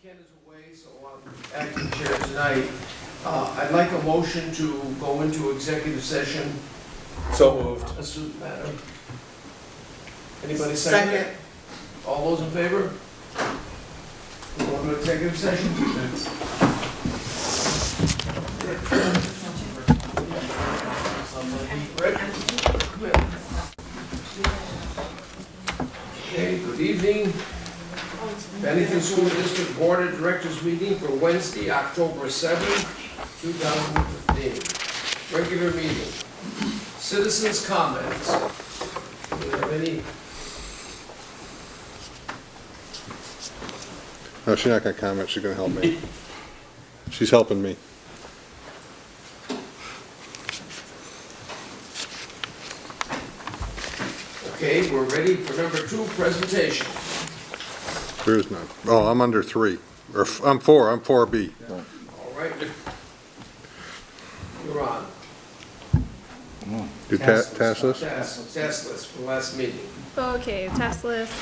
Ken is away, so I'm acting chair tonight. I'd like a motion to go into executive session. So moved. A suit matter. Anybody second it? All those in favor? We go into executive session? Rick? Okay, good evening. Bennington School District Board of Directors meeting for Wednesday, October 7th, 2015. Regular meeting. Citizens' comments. Do you have any? No, she's not gonna comment, she's gonna help me. She's helping me. Okay, we're ready for number 2, presentation. There is none. Oh, I'm under 3, or I'm 4, I'm 4B. All right. You're on. Do task list? Task list for last meeting. Okay, task list.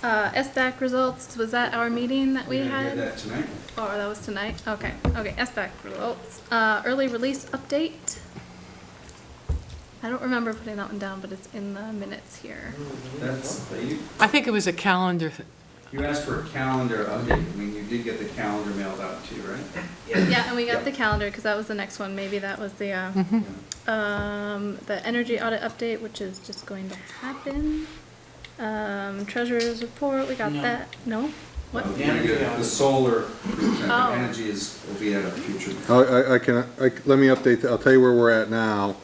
SBAC results, was that our meeting that we had? that tonight. Oh, that was tonight? Okay, SBAC results. Early release update. I don't remember putting that one down, but it's in the minutes here. That's, I think it was a calendar. you asked for a calendar update. I mean, you did get the calendar mailed out to you, right? Yeah, and we got the calendar, because that was the next one. Maybe that was the energy audit update, which is just going to happen. Treasurer's report, we got that. No? What? The solar Oh. energy will be at a future. Let me update, I'll tell you where we're at now.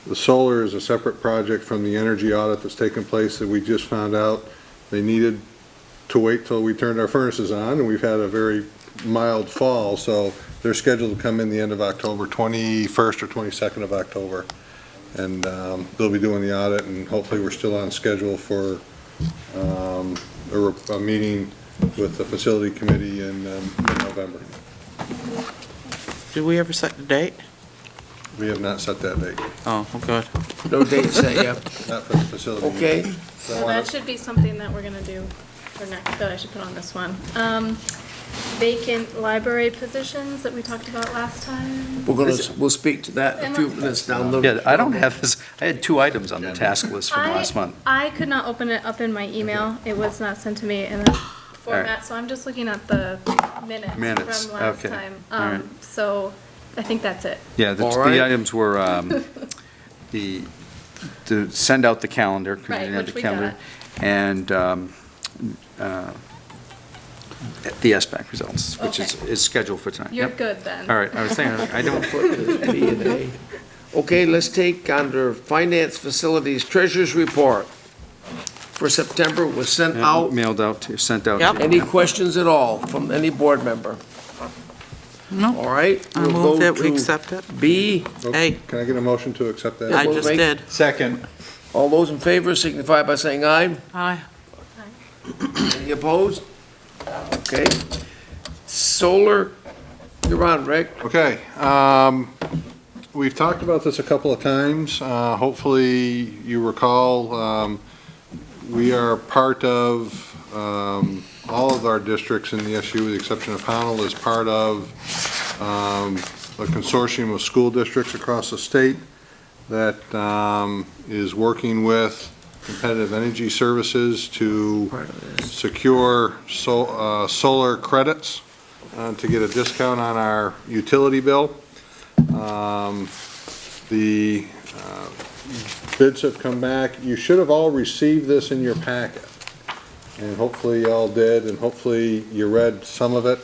The solar is a separate project from the energy audit that's taken place that we just found out they needed to wait till we turned our furnaces on, and we've had a very mild fall, so they're scheduled to come in the end of October, 21st or 22nd of October. And they'll be doing the audit, and hopefully we're still on schedule for a meeting with the facility committee in November. Did we ever set the date? We have not set that date, Oh, good. No date set yet. not for the facility. Okay. meeting. So that should be something that we're gonna do for next, that I should put on this one. Vacant library positions that we talked about last time. We'll speak to that in a few minutes down the. Yeah, I don't have this, I had 2 items on the task list from last month. I could not open it up in my email. It was not sent to me in a format, so I'm just looking at the minutes Minutes, from last okay. time. All right. So I think that's it. Yeah, All right. the items were to send out the calendar, because we Right, didn't have which the we calendar, and the SBAC results, which Okay. is scheduled for tonight. You're Yep. good then. All right, I was thinking, I don't, B and A. Okay, let's take under finance facilities treasurer's report for September was sent out. mailed out to, sent out Yep. to. Any questions at all from any board member? No. All right. I we'll move go that we to accept it. B. Hey. Can I get a motion to accept that? I we'll just make- did. Second. All those in favor signify by saying aye. Aye. Any opposed? Okay. Solar, you're on, Rick. Okay, we've talked about this a couple of times. Hopefully you recall, we are part of, all of our districts in the SU, with the exception of Pownell, is part of a consortium of school districts across the state that is working with Competitive Energy Services to Part of this. secure solar credits to get a discount on our utility bill. The bids have come back. You should have all received this in your packet, and hopefully you all did, and hopefully you read some of it.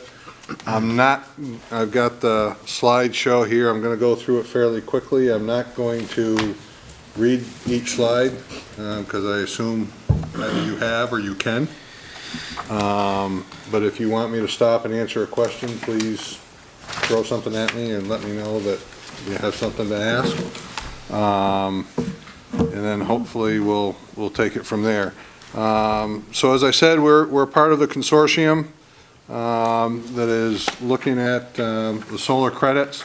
I've got the slideshow here. I'm going to go through it fairly quickly. I'm not going to read each slide, because I assume either you have or you can. But if you want me to stop and answer a question, please throw something at me and let me know that you have something to ask. And then hopefully we'll take it from there. So as I said, we're part of the consortium that is looking at the solar credits.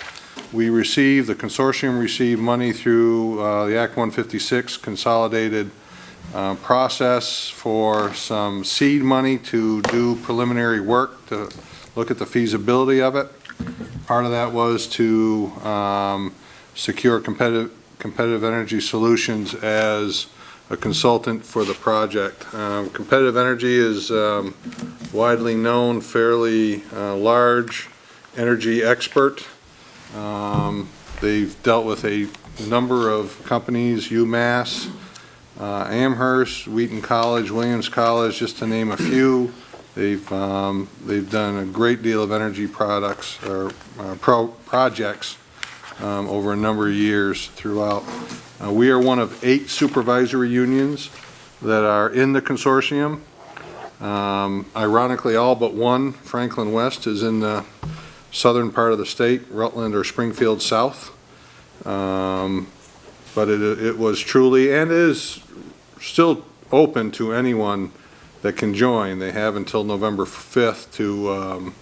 The consortium received money through the Act 156 consolidated process for some seed money to do preliminary work to look at the feasibility of it. Part of that was to secure Competitive Energy Solutions as a consultant for the project. Competitive Energy is widely known, fairly large energy expert. They've dealt with a number of companies, UMass, Amherst, Wheaton College, Williams College, just to name a few. They've done a great deal of energy products or projects over a number of years throughout. We are one of 8 supervisory unions that are in the consortium. Ironically, all but one, Franklin West, is in the southern part of the state, Rutland or Springfield South. But it was truly, and is still open to anyone that can join. They have until November 5th to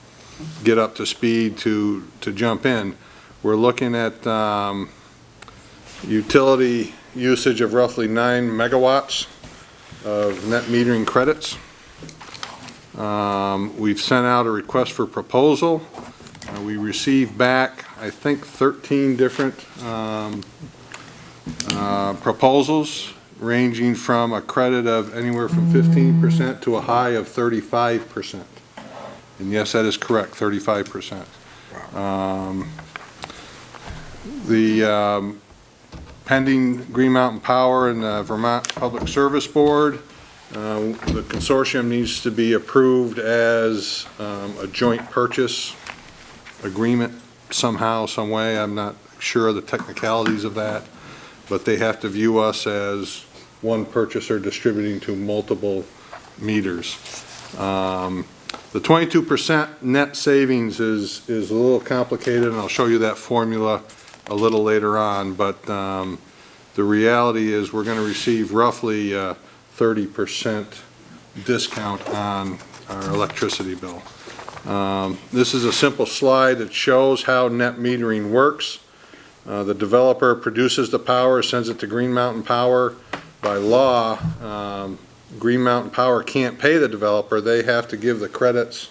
get up to speed to jump in. We're looking at utility usage of roughly 9 megawatts of net metering credits. We've sent out a request for proposal. We received back, I think, 13 different proposals, ranging from a credit of anywhere from 15% to a high of 35%. And yes, that is correct, 35%. The pending Green Mountain Power and the Vermont Public Service Board, the consortium needs to be approved as a joint purchase agreement somehow, some way. I'm not sure of the technicalities of that, but they have to view us as one purchaser distributing to multiple meters. The 22% net savings is a little complicated, and I'll show you that formula a little later on, but the reality is we're going to receive roughly 30% discount on our electricity bill. This is a simple slide that shows how net metering works. The developer produces the power, sends it to Green Mountain Power. By law, Green Mountain Power can't pay the developer. They have to give the credits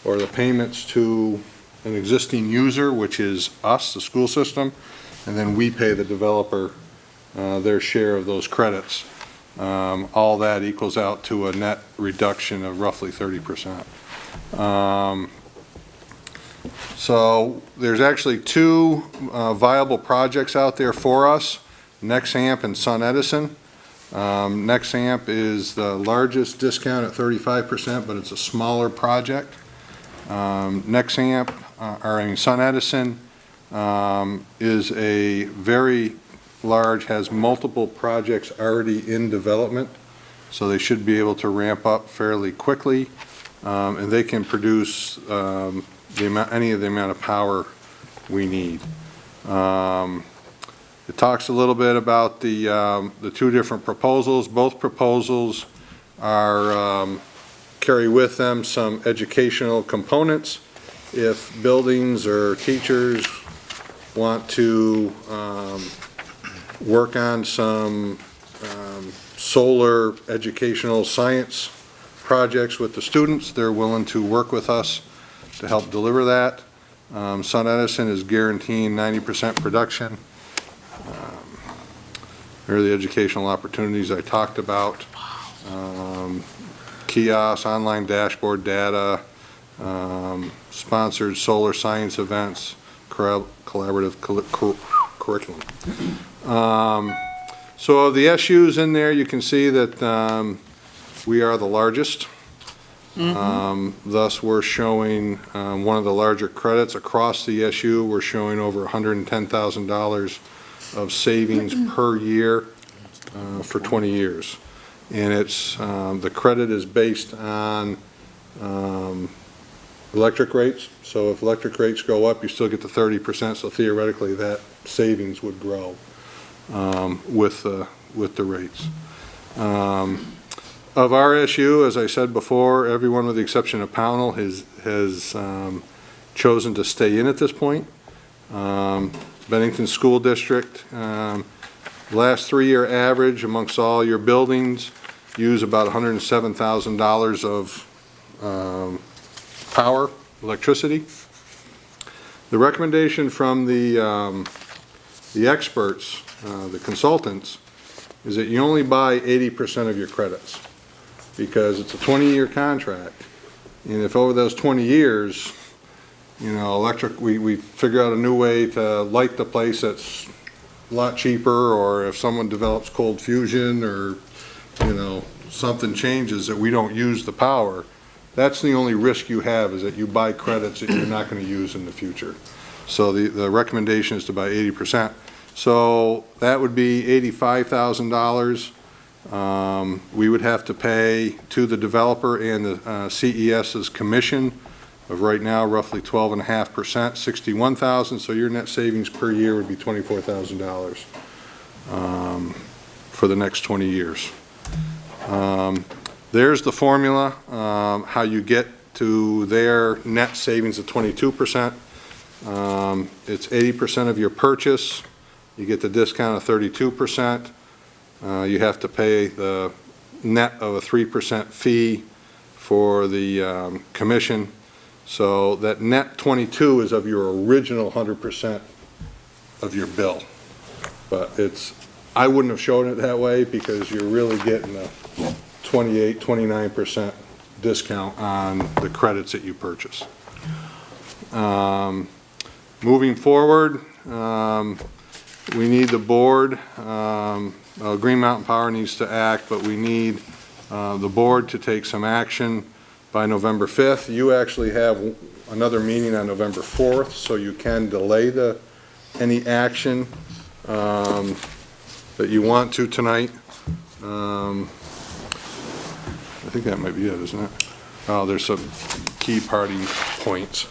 or the payments to an existing user, which is us, the school system, and then we pay the developer their share of those credits. All that equals out to a net reduction of roughly 30%. So there's actually 2 viable projects out there for us, Nexamp and SunEdison. Nexamp is the largest discount at 35%, but it's a smaller project. SunEdison is a very large, has multiple projects already in development, so they should be able to ramp up fairly quickly, and they can produce any of the amount of power we need. It talks a little bit about the 2 different proposals. Both proposals are carry with them some educational components. If buildings or teachers want to work on some solar educational science projects with the students, they're willing to work with us to help deliver that. SunEdison is guaranteeing 90% production. Here are the educational opportunities I talked about. Kiosks, online dashboard data, sponsored solar science events, collaborative curriculum. So of the SUs in there, you can see that we are the largest. Thus, we're showing one of the larger credits across the SU. We're showing over $110,000 of savings per year for 20 years. And it's the credit is based on electric rates. So if electric rates go up, you still get the 30%. So theoretically, that savings would grow with the rates. Of our SU, as I said before, everyone with the exception of Pownell has chosen to stay in at this point. Bennington School District Last 3-year average amongst all your buildings use about $107,000 of power, electricity. The recommendation from the experts, the consultants, is that you only buy 80% of your credits, because it's a 20-year contract, and if over those 20 years, you know, we figure out a new way to light the place that's a lot cheaper, or if someone develops cold fusion, or, you know, something changes that we don't use the power, that's the only risk you have, is that you buy credits that you're not going to use in the future. So the recommendation is to buy 80%. So that would be $85,000. We would have to pay to the developer and the CES's commission of right now roughly 12.5%, $61,000. So your net savings per year would be $24,000 for the next 20 years. There's the formula, how you get to their net savings of 22%. It's 80% of your purchase. You get the discount of 32%. You have to pay the net of a 3% fee for the commission. So that net 22 is of your original 100% of your bill. But I wouldn't have shown it that way, because you're really getting a 28, 29% discount on the credits that you purchase. Moving forward, we need the board, Green Mountain Power needs to act, but we need the board to take some action by November 5th. You actually have another meeting on November 4th, so you can delay any action that you want to tonight. I think that might be it, isn't it? Oh, there's some key party points.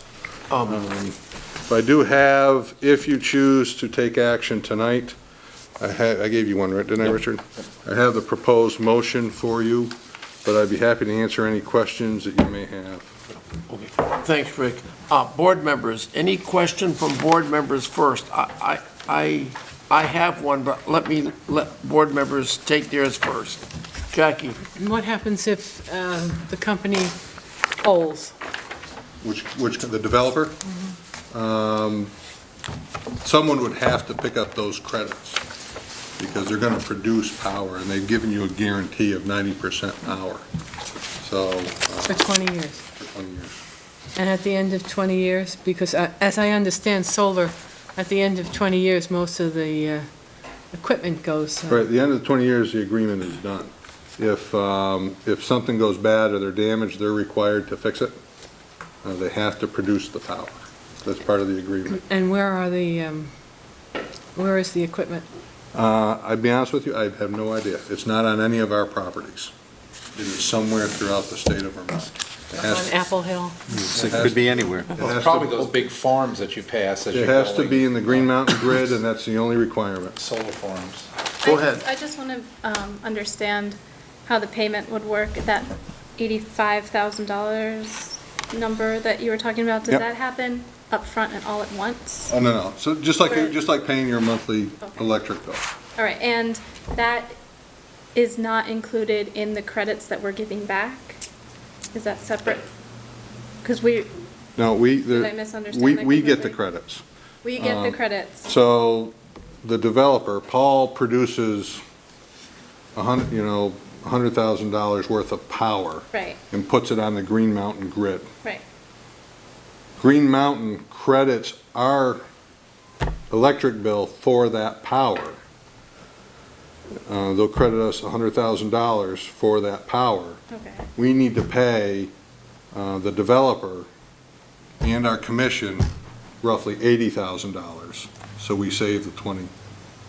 But I do have, if you choose to take action tonight, I gave you one, right, didn't I, Richard? I have the proposed motion for you, but I'd be happy to answer any questions that you may have. Okay, thanks, Rick. Board members, any question from board members first? I have one, but let board members take theirs first. Jackie? And what happens if the company folds? The developer? Someone would have to pick up those credits, because they're gonna produce power, and they've given you a guarantee of 90% power. So. For 20 years. For 20 years. And at the end of 20 years, because as I understand solar, at the end of 20 years, most of the equipment goes. Right, at the end of the 20 years, the agreement is done. If something goes bad or they're damaged, they're required to fix it. They have to produce the power. That's part of the agreement. And where is the equipment? I'd be honest with you, I have no idea. It's not on any of our properties. It is somewhere throughout the state of Vermont. On Apple Hill? It could be anywhere. Well, Probably those big farms that you pass as you're It going. has to be in the Green Mountain grid, and that's the only requirement. Solar farms. Go ahead. I just want to understand how the payment would work, that $85,000 number that you were talking about. Does Yep. that happen upfront and all at once? Oh, no. So just like paying your monthly Okay. electric bill. All right, and that is not included in the credits that we're giving back? Is that separate? Because No, Did I misunderstand that we get the completely? credits. we get the credits. So the developer, Paul, produces $100,000 worth of power Right, and puts it on the Green Mountain grid. right. Green Mountain credits our electric bill for that power. They'll credit us $100,000 for that power. Okay, We need to pay the developer and our commission roughly $80,000. So we save the 20.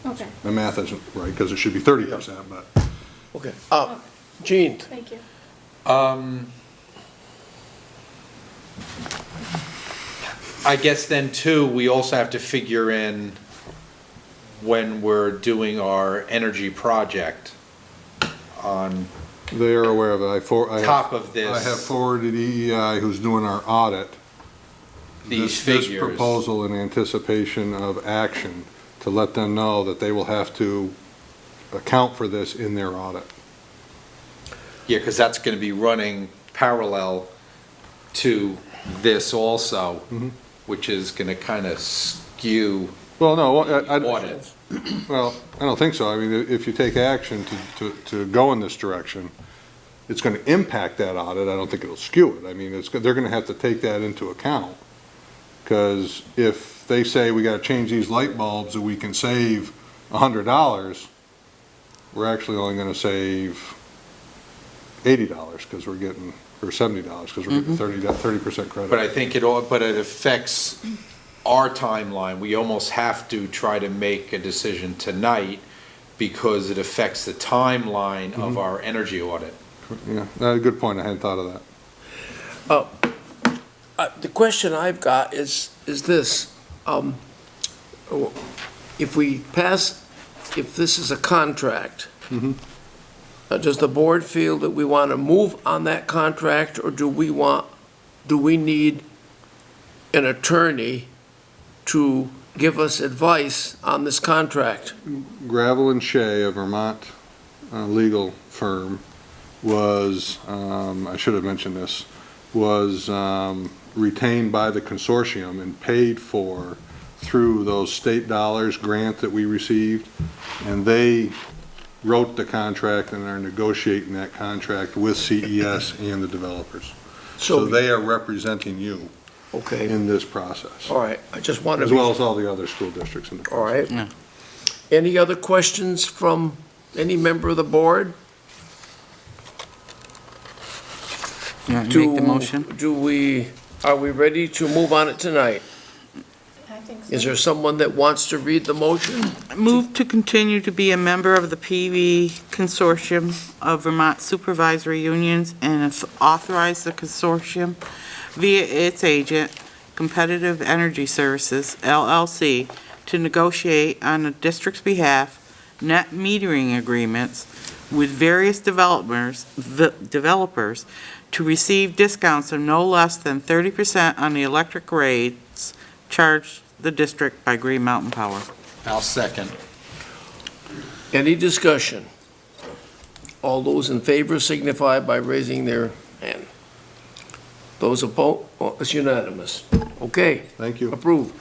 okay, The math isn't right, because it should be 30%, but. Okay. Gene? thank you. I guess then too, we also have to figure in when we're doing our energy project on They are aware of it. top of this. I have forwarded EEI, who's doing our audit, These this figures. proposal in anticipation of action, to let them know that they will have to account for this in their audit. Yeah, because that's going to be running parallel to this also, which is going to kind of skew Well, no, audit. well, I don't think so. I mean, if you take action to go in this direction, it's going to impact that audit. I don't think it'll skew it. I mean, they're going to have to take that into account. Because if they say we got to change these light bulbs and we can save $100, we're actually only going to save $80 because we're getting, or $70 because we're getting 30% credit. But I think it affects our timeline. We almost have to try to make a decision tonight because it affects the timeline of our energy audit. Yeah, a good point. I hadn't thought of that. The question I've got is this, if this is a contract, does the board feel that we want to move on that contract, or do we need an attorney to give us advice on this contract? Gravel and Shea, a Vermont legal firm, was, I should have mentioned this, was retained by the consortium and paid for through those state dollars grant that we received. And they wrote the contract and are negotiating that contract with CES and the developers. So they are representing you Okay, in this process, all right, I just wanted to as be... well as all the other school districts in the All process. right. Any other questions from any member of the board? You want to make the motion? Are we ready to move on it tonight? I think so. Is there someone that wants to read the motion? Move to continue to be a member of the PV Consortium of Vermont Supervisory Unions and authorize the consortium via its agent, Competitive Energy Services, LLC, to negotiate on the district's behalf net metering agreements with various developers to receive discounts of no less than 30% on the electric rates charged the district by Green Mountain Power. I'll second. Any discussion? All those in favor signify by raising their hand. Those opposed, it's unanimous. Okay, Thank you. approved.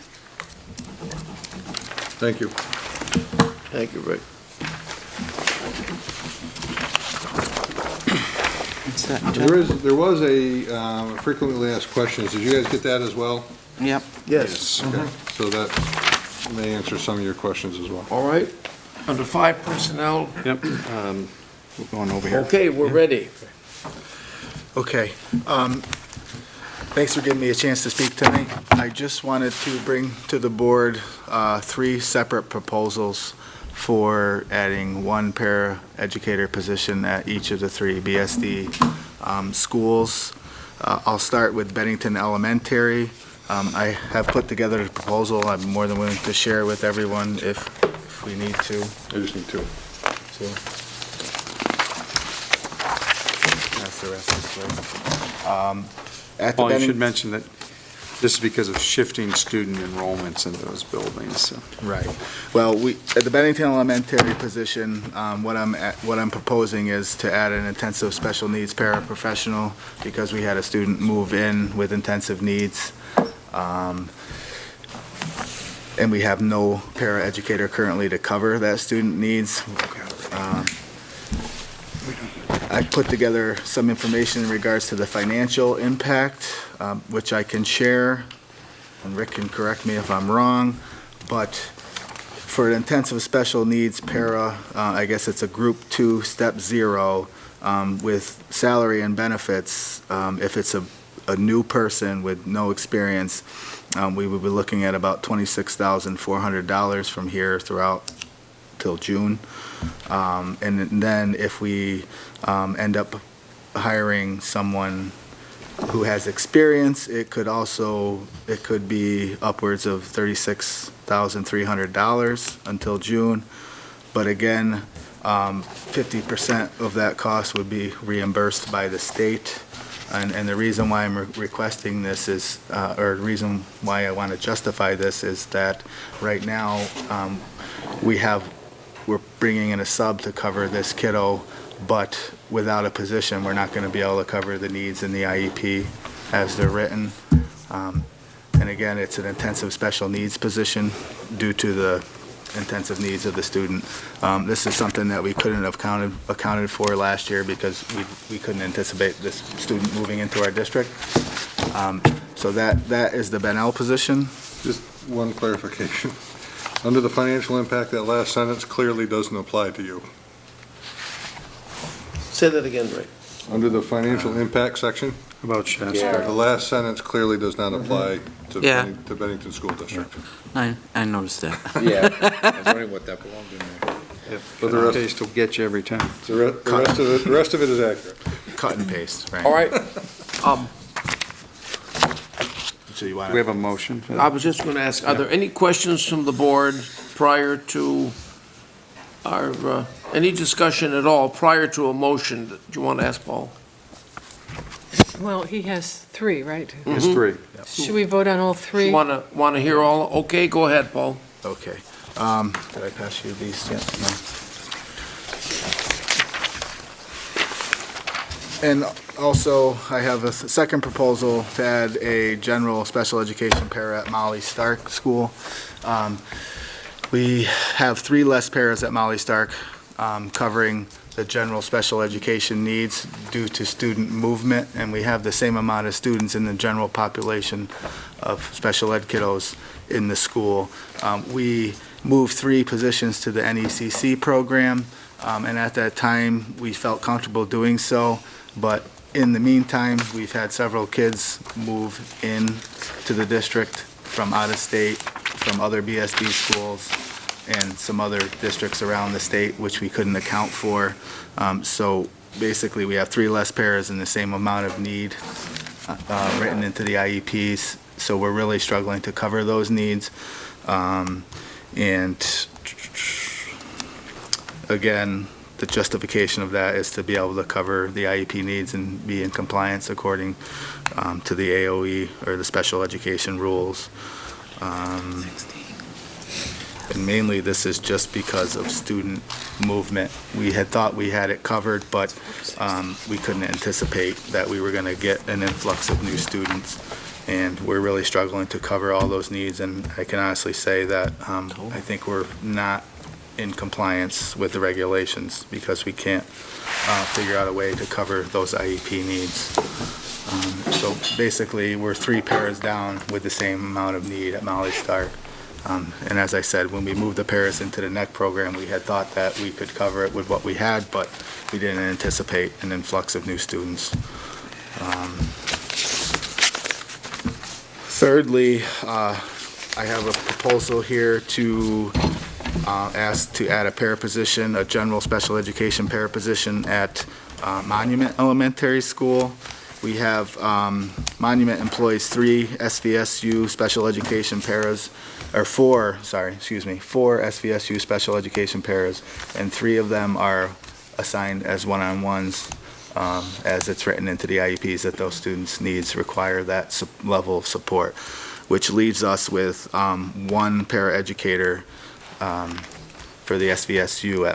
Thank you. Thank you, Rick. What's that, Jeff? There was a frequently asked questions. Did you guys get that as well? Yep. Yes. Okay, so that may answer some of your questions as well. All right. Under 5 personnel, Yep, we're going over here. okay, we're ready. Okay. Thanks for giving me a chance to speak tonight. I just wanted to bring to the board 3 separate proposals for adding 1 para-educator position at each of the 3 BSD schools. I'll start with Bennington Elementary. I have put together a proposal. I'm more than willing to share with everyone if we need to. I just need 2. That's the rest of this way. At the Paul, you should Bennington- mention that this is because of shifting student enrollments into those buildings, so. Right. Well, at the Bennington Elementary position, what I'm proposing is to add an intensive special needs paraprofessional because we had a student move in with intensive needs. And we have no paraeducator currently to cover that student needs. I put together some information in regards to the financial impact, which I can share, and Rick can correct me if I'm wrong, but for an intensive special needs para, I guess it's a group 2, step 0, with salary and benefits. If it's a new person with no experience, we would be looking at about $26,400 from here throughout till June. And then if we end up hiring someone who has experience, it could be upwards of $36,300 until June. But again, 50% of that cost would be reimbursed by the state. And the reason why I'm requesting this is, or the reason why I want to justify this is that right now, we have we're bringing in a sub to cover this kiddo, but without a position, we're not going to be able to cover the needs in the IEP as they're written. And again, it's an intensive special needs position due to the intensive needs of the student. This is something that we couldn't have accounted for last year because we couldn't anticipate this student moving into our district. So that is the Bennell position. Just one clarification. Under the financial impact, that last sentence clearly doesn't apply to you. Say that again, Rick. Under the financial impact section, About Shasta. the last sentence clearly does not apply to Yeah. to Bennington School District. I noticed that. Yeah, I was wondering what that belonged in there. But the rest- Taste will get you every time. The rest of it is accurate. Cut and paste, right? All right. So you want We have a motion. I was just going to ask, are there any questions from the board prior to our, any discussion at all prior to a motion? Do you want to ask, Paul? Well, he has three, right? There's three. Should we vote on all three? Want to hear all? Okay, go ahead, Paul. Okay. Did I pass you these yet? No. And also, I have a second proposal to add a general special education para at Molly Stark School. We have 3 less paras at Molly Stark, covering the general special education needs due to student movement, and we have the same amount of students in the general population of special ed kiddos in the school. We moved 3 positions to the NECC program, and at that time, we felt comfortable doing so, but in the meantime, we've had several kids move in to the district from out of state, from other BSD schools, and some other districts around the state, which we couldn't account for. So basically, we have 3 less paras and the same amount of need written into the IEPs. So we're really struggling to cover those needs. And again, the justification of that is to be able to cover the IEP needs and be in compliance according to the AOE or the special education rules. And mainly, this is just because of student movement. We had thought we had it covered, but we couldn't anticipate that we were going to get an influx of new students. And we're really struggling to cover all those needs, and I can honestly say that I think we're not in compliance with the regulations because we can't figure out a way to cover those IEP needs. So basically, we're 3 paras down with the same amount of need at Molly Stark. And as I said, when we moved the paras into the NEC program, we had thought that we could cover it with what we had, but we didn't anticipate an influx of new students. Thirdly, I have a proposal here to ask to add a para position, a general special education para position at Monument Elementary School. We have, Monument employs 3 SVSU special education paras, or 4 SVSU special education paras, and 3 of them are assigned as one-on-ones, as it's written into the IEPs that those students' needs require that level of support, which leaves us with 1 paraeducator for the SVSU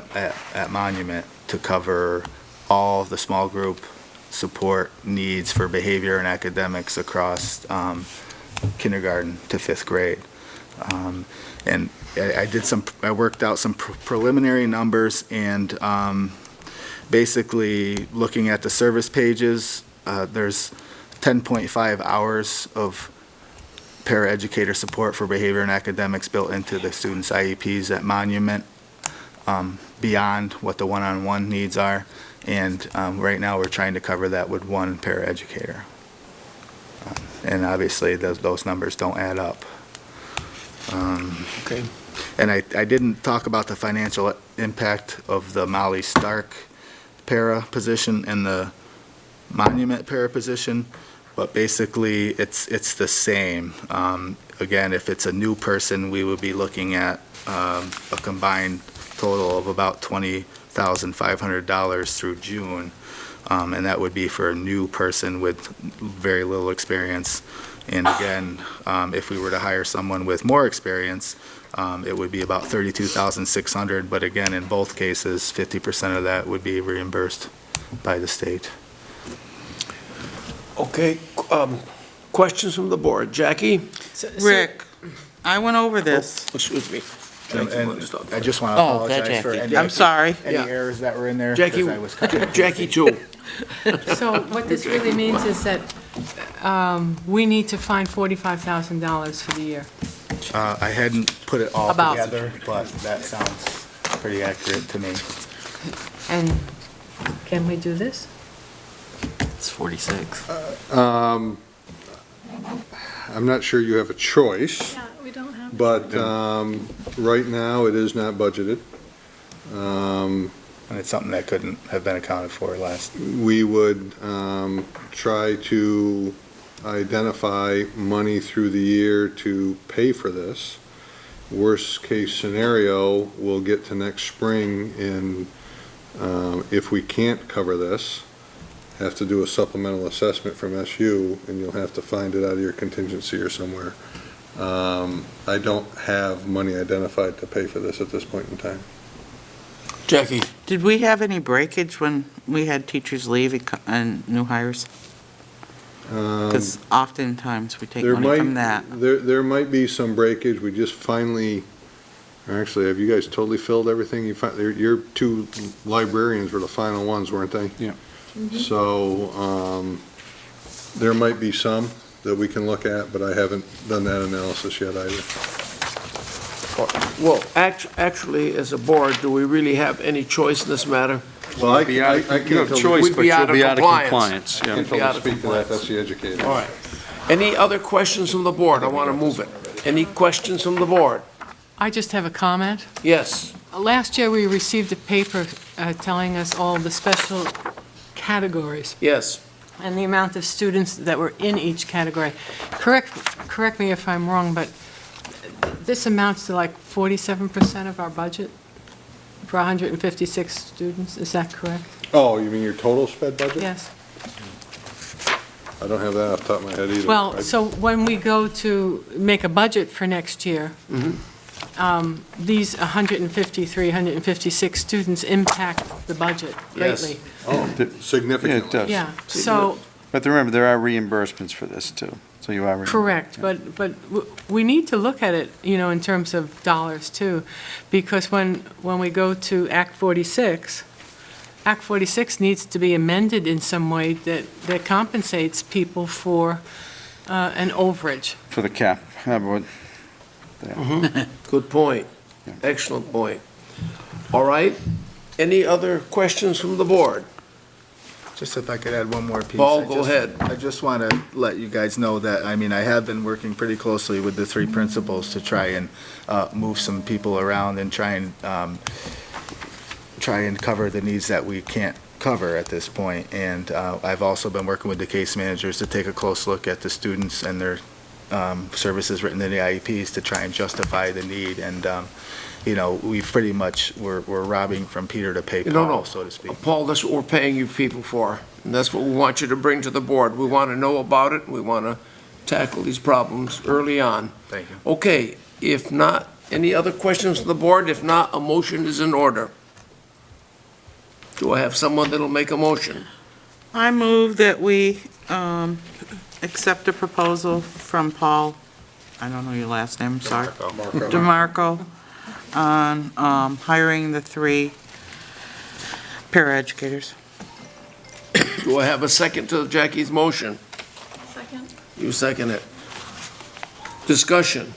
at Monument to cover all the small group support needs for behavior and academics across kindergarten to 5th grade. And I worked out some preliminary numbers, and basically looking at the service pages, there's 10.5 hours of paraeducator support for behavior and academics built into the students' IEPs at Monument, beyond what the one-on-one needs are. And right now, we're trying to cover that with 1 paraeducator. And obviously, those numbers don't add up. Okay. And I didn't talk about the financial impact of the Molly Stark para position and the Monument para position, but basically, it's the same. Again, if it's a new person, we would be looking at a combined total of about $20,500 through June, and that would be for a new person with very little experience And again, if we were to hire someone with more experience, it would be about $32,600, but again, in both cases, 50% of that would be reimbursed by the state. Okay, questions from the board? Jackie? Rick, I went over this. Excuse me. And Jackie wanted to stop. I just want to Oh, that apologize for Jackie. any I'm sorry. Yeah. errors that were in there. Jackie, 'cause I was cutting and Jackie pasting. too. So what this really means is that we need to find $45,000 for the year. I hadn't put it all About. together, but that sounds pretty accurate to me. And can we do this? It's 46. I'm not sure you have a choice, Yeah, we don't have. but right now, it is not budgeted. And it's something that couldn't have been accounted for last. We would try to identify money through the year to pay for this. Worst-case scenario, we'll get to next spring, and if we can't cover this, have to do a supplemental assessment from SU, and you'll have to find it out of your contingency or somewhere. I don't have money identified to pay for this at this point in time. Jackie? Did we have any breakage when we had teachers leave and new hires? Because oftentimes we take There money from might, that. there might be some breakage, we just finally, actually, have you guys totally filled everything? Your two librarians were the final ones, weren't they? Yeah. So, there might be some that we can look at, but I haven't done that analysis yet either. Well, actually, as a board, do we really have any choice in this matter? Well, I You have can't choice, We'd but be you'll out of be out of compliance. compliance. Yeah. Can't Be out totally of speak to that, compliance. that's the educator. All right. Any other questions from the board? I want to move it. Any questions from the board? I just have a comment. Yes. Last year, we received a paper telling us all the special categories Yes. and the amount of students that were in each category. Correct me if I'm wrong, but this amounts to like 47% of our budget for 156 students, is that correct? Oh, you mean your total sped budget? Yes. I don't have that off the top of my head either. Well, so when we go to make a budget for next year, these 153, 156 students impact the budget Yes. greatly. Oh, Yeah, significantly. it does. Yeah, so, But remember, there are reimbursements for this, too. So you are. correct, but we need to look at it, in terms of dollars too, because when we go to Act 46, Act 46 needs to be amended in some way that compensates people for an overage. For the cap. Good point. Excellent point. All right. Any other questions from the board? Just if I could add one more piece. Paul, go ahead. I just want to let you guys know that, I have been working pretty closely with the three principals to try and move some people around and try and cover the needs that we can't cover at this point. And I've also been working with the case managers to take a close look at the students and their services written in the IEPs to try and justify the need. And, we pretty much, we're robbing from Peter to pay No, Paul, so to speak. Paul, that's what we're paying you people for. And that's what we want you to bring to the board. We want to know about it. We want to tackle these problems early on. Thank you. Okay, if not, any other questions from the board? If not, a motion is in order. Do I have someone that'll make a motion? I move that we accept a proposal from Paul, I don't know your last name, sorry. DeMarco, on hiring the 3 paraeducators. Do I have a second to Jackie's motion? Second. You second it. Discussion.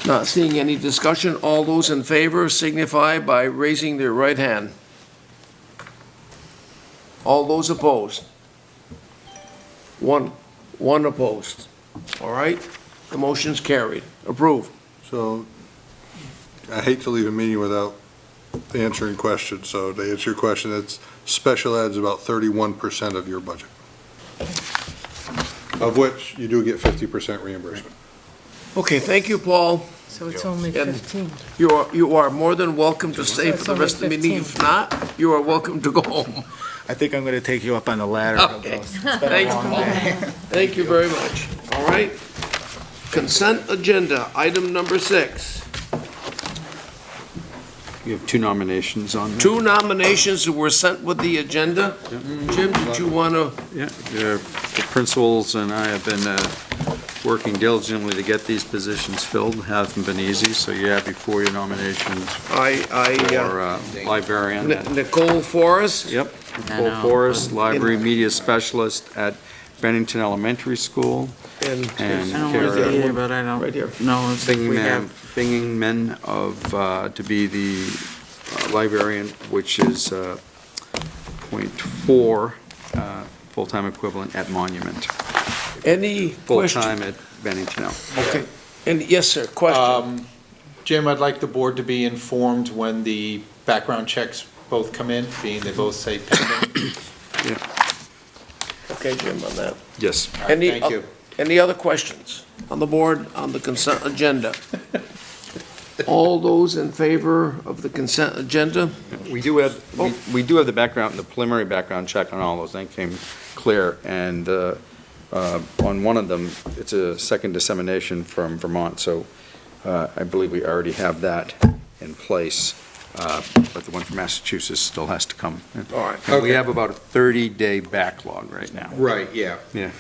Not seeing any discussion. All those in favor signify by raising their right hand. All those opposed? One opposed. All right? The motion's carried. Approved. So, I hate to leave a meeting without answering questions, so to answer your question, it's, special ed's about 31% of your budget, of which you do get 50% reimbursement. Okay, thank you, Paul. So it's only And 15. You are more than welcome to stay for the rest of the meeting. If not, you are welcome to go home. I think I'm going to take you up on the ladder of Okay. those. It's been a Thanks, long Paul. day. Thank you very much. All right. Consent agenda, item number 6. You have 2 nominations on there. 2 nominations that were sent with the agenda. Jim, did you want to? Yeah, the principals and I have been working diligently to get these positions filled. Hasn't been easy, so you have before your nominations for librarian. Nicole Forrest? Yep, Nicole Forrest, library media specialist at Bennington Elementary School, And and I don't want to Kara be here, but I don't Right here. know if we have. Binghamton to be the librarian, which is .4 full-time equivalent at Monument. Any question? Full-time at Bennington. Okay. And yes, sir, question? Jim, I'd like the board to be informed when the background checks both come in, being they both say pending. Okay, Jim, on that. Yes. All right, Any thank you. Any other questions on the board on the consent agenda? All those in favor of the consent agenda? We do have, we do have the background, the preliminary background check on all those. That came clear. And on one of them, it's a second dissemination from Vermont. So I believe we already have that in place. But the one from Massachusetts still has to come. All right. And we Okay. have about a 30-day backlog right now. Right, yeah. Yeah.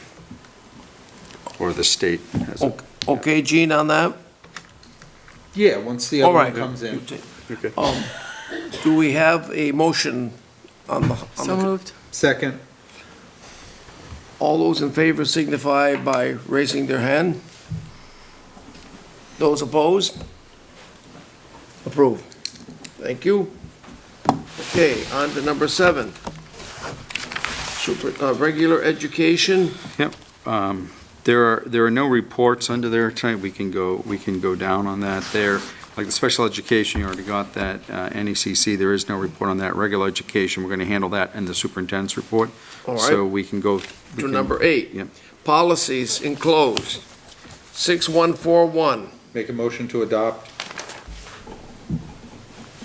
Or the state has a Okay, Gene, on that? Yeah, once the All other one right. comes in. Okay. Do we have a motion on the? So moved. Second. All those in favor signify by raising their hand. Those opposed? Approved. Thank you. Okay, on to number 7. Regular education. Yep. There are no reports under there tonight. We can go down on that there. Like the special education, you already got that. NECC, there is no report on that. Regular education, we're going to handle that in the superintendent's report. All right. So we can go. To number 8. Yep. Policies enclosed. 6141. Make a motion to adopt.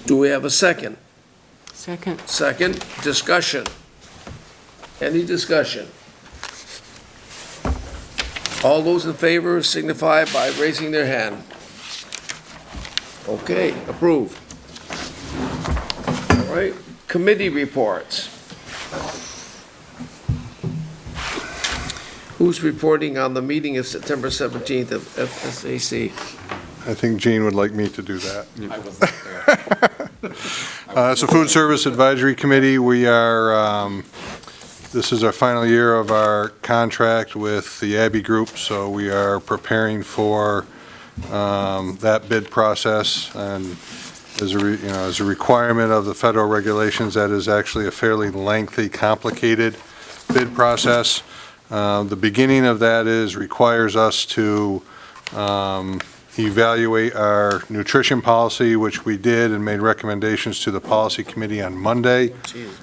Do we have a second? Second. Second, discussion. Any discussion? All those in favor signify by raising their hand. Okay, approved. All right, committee reports. Who's reporting on the meeting of September 17th of FSAC? I think Gene would like me to do that. I wasn't there. So Food Service Advisory Committee, we are, this is our final year of our contract with the Abbey Group, so we are preparing for that bid process. And as a requirement of the federal regulations, that is actually a fairly lengthy, complicated bid process. The beginning of that requires us to evaluate our nutrition policy, which we did and made recommendations to the policy committee on Monday,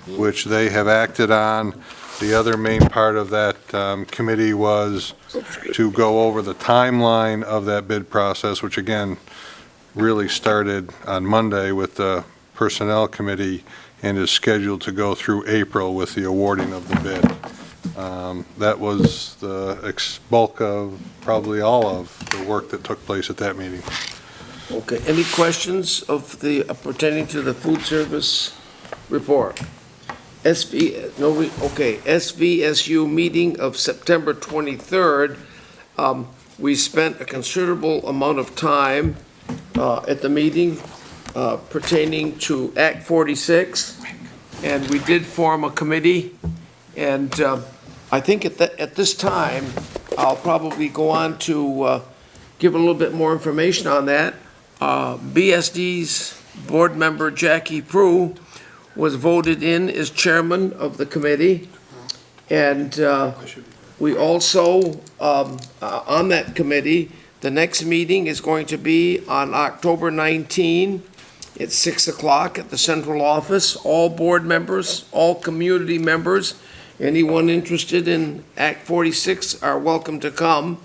which they have acted on. The other main part of that committee was to go over the timeline of that bid process, which again really started on Monday with the personnel committee and is scheduled to go through April with the awarding of the bid. That was the bulk of probably all of the work that took place at that meeting. Okay, any questions of the, pertaining to the food service report? SVSU meeting of September 23rd. We spent a considerable amount of time at the meeting pertaining to Act 46, and we did form a committee, and I think at this time, I'll probably go on to give a little bit more information on that. BSD's board member Jackie Prue was voted in as chairman of the committee. And we also, on that committee, the next meeting is going to be on October 19 at 6 o'clock at the central office. All board members, all community members, anyone interested in Act 46 are welcome to come.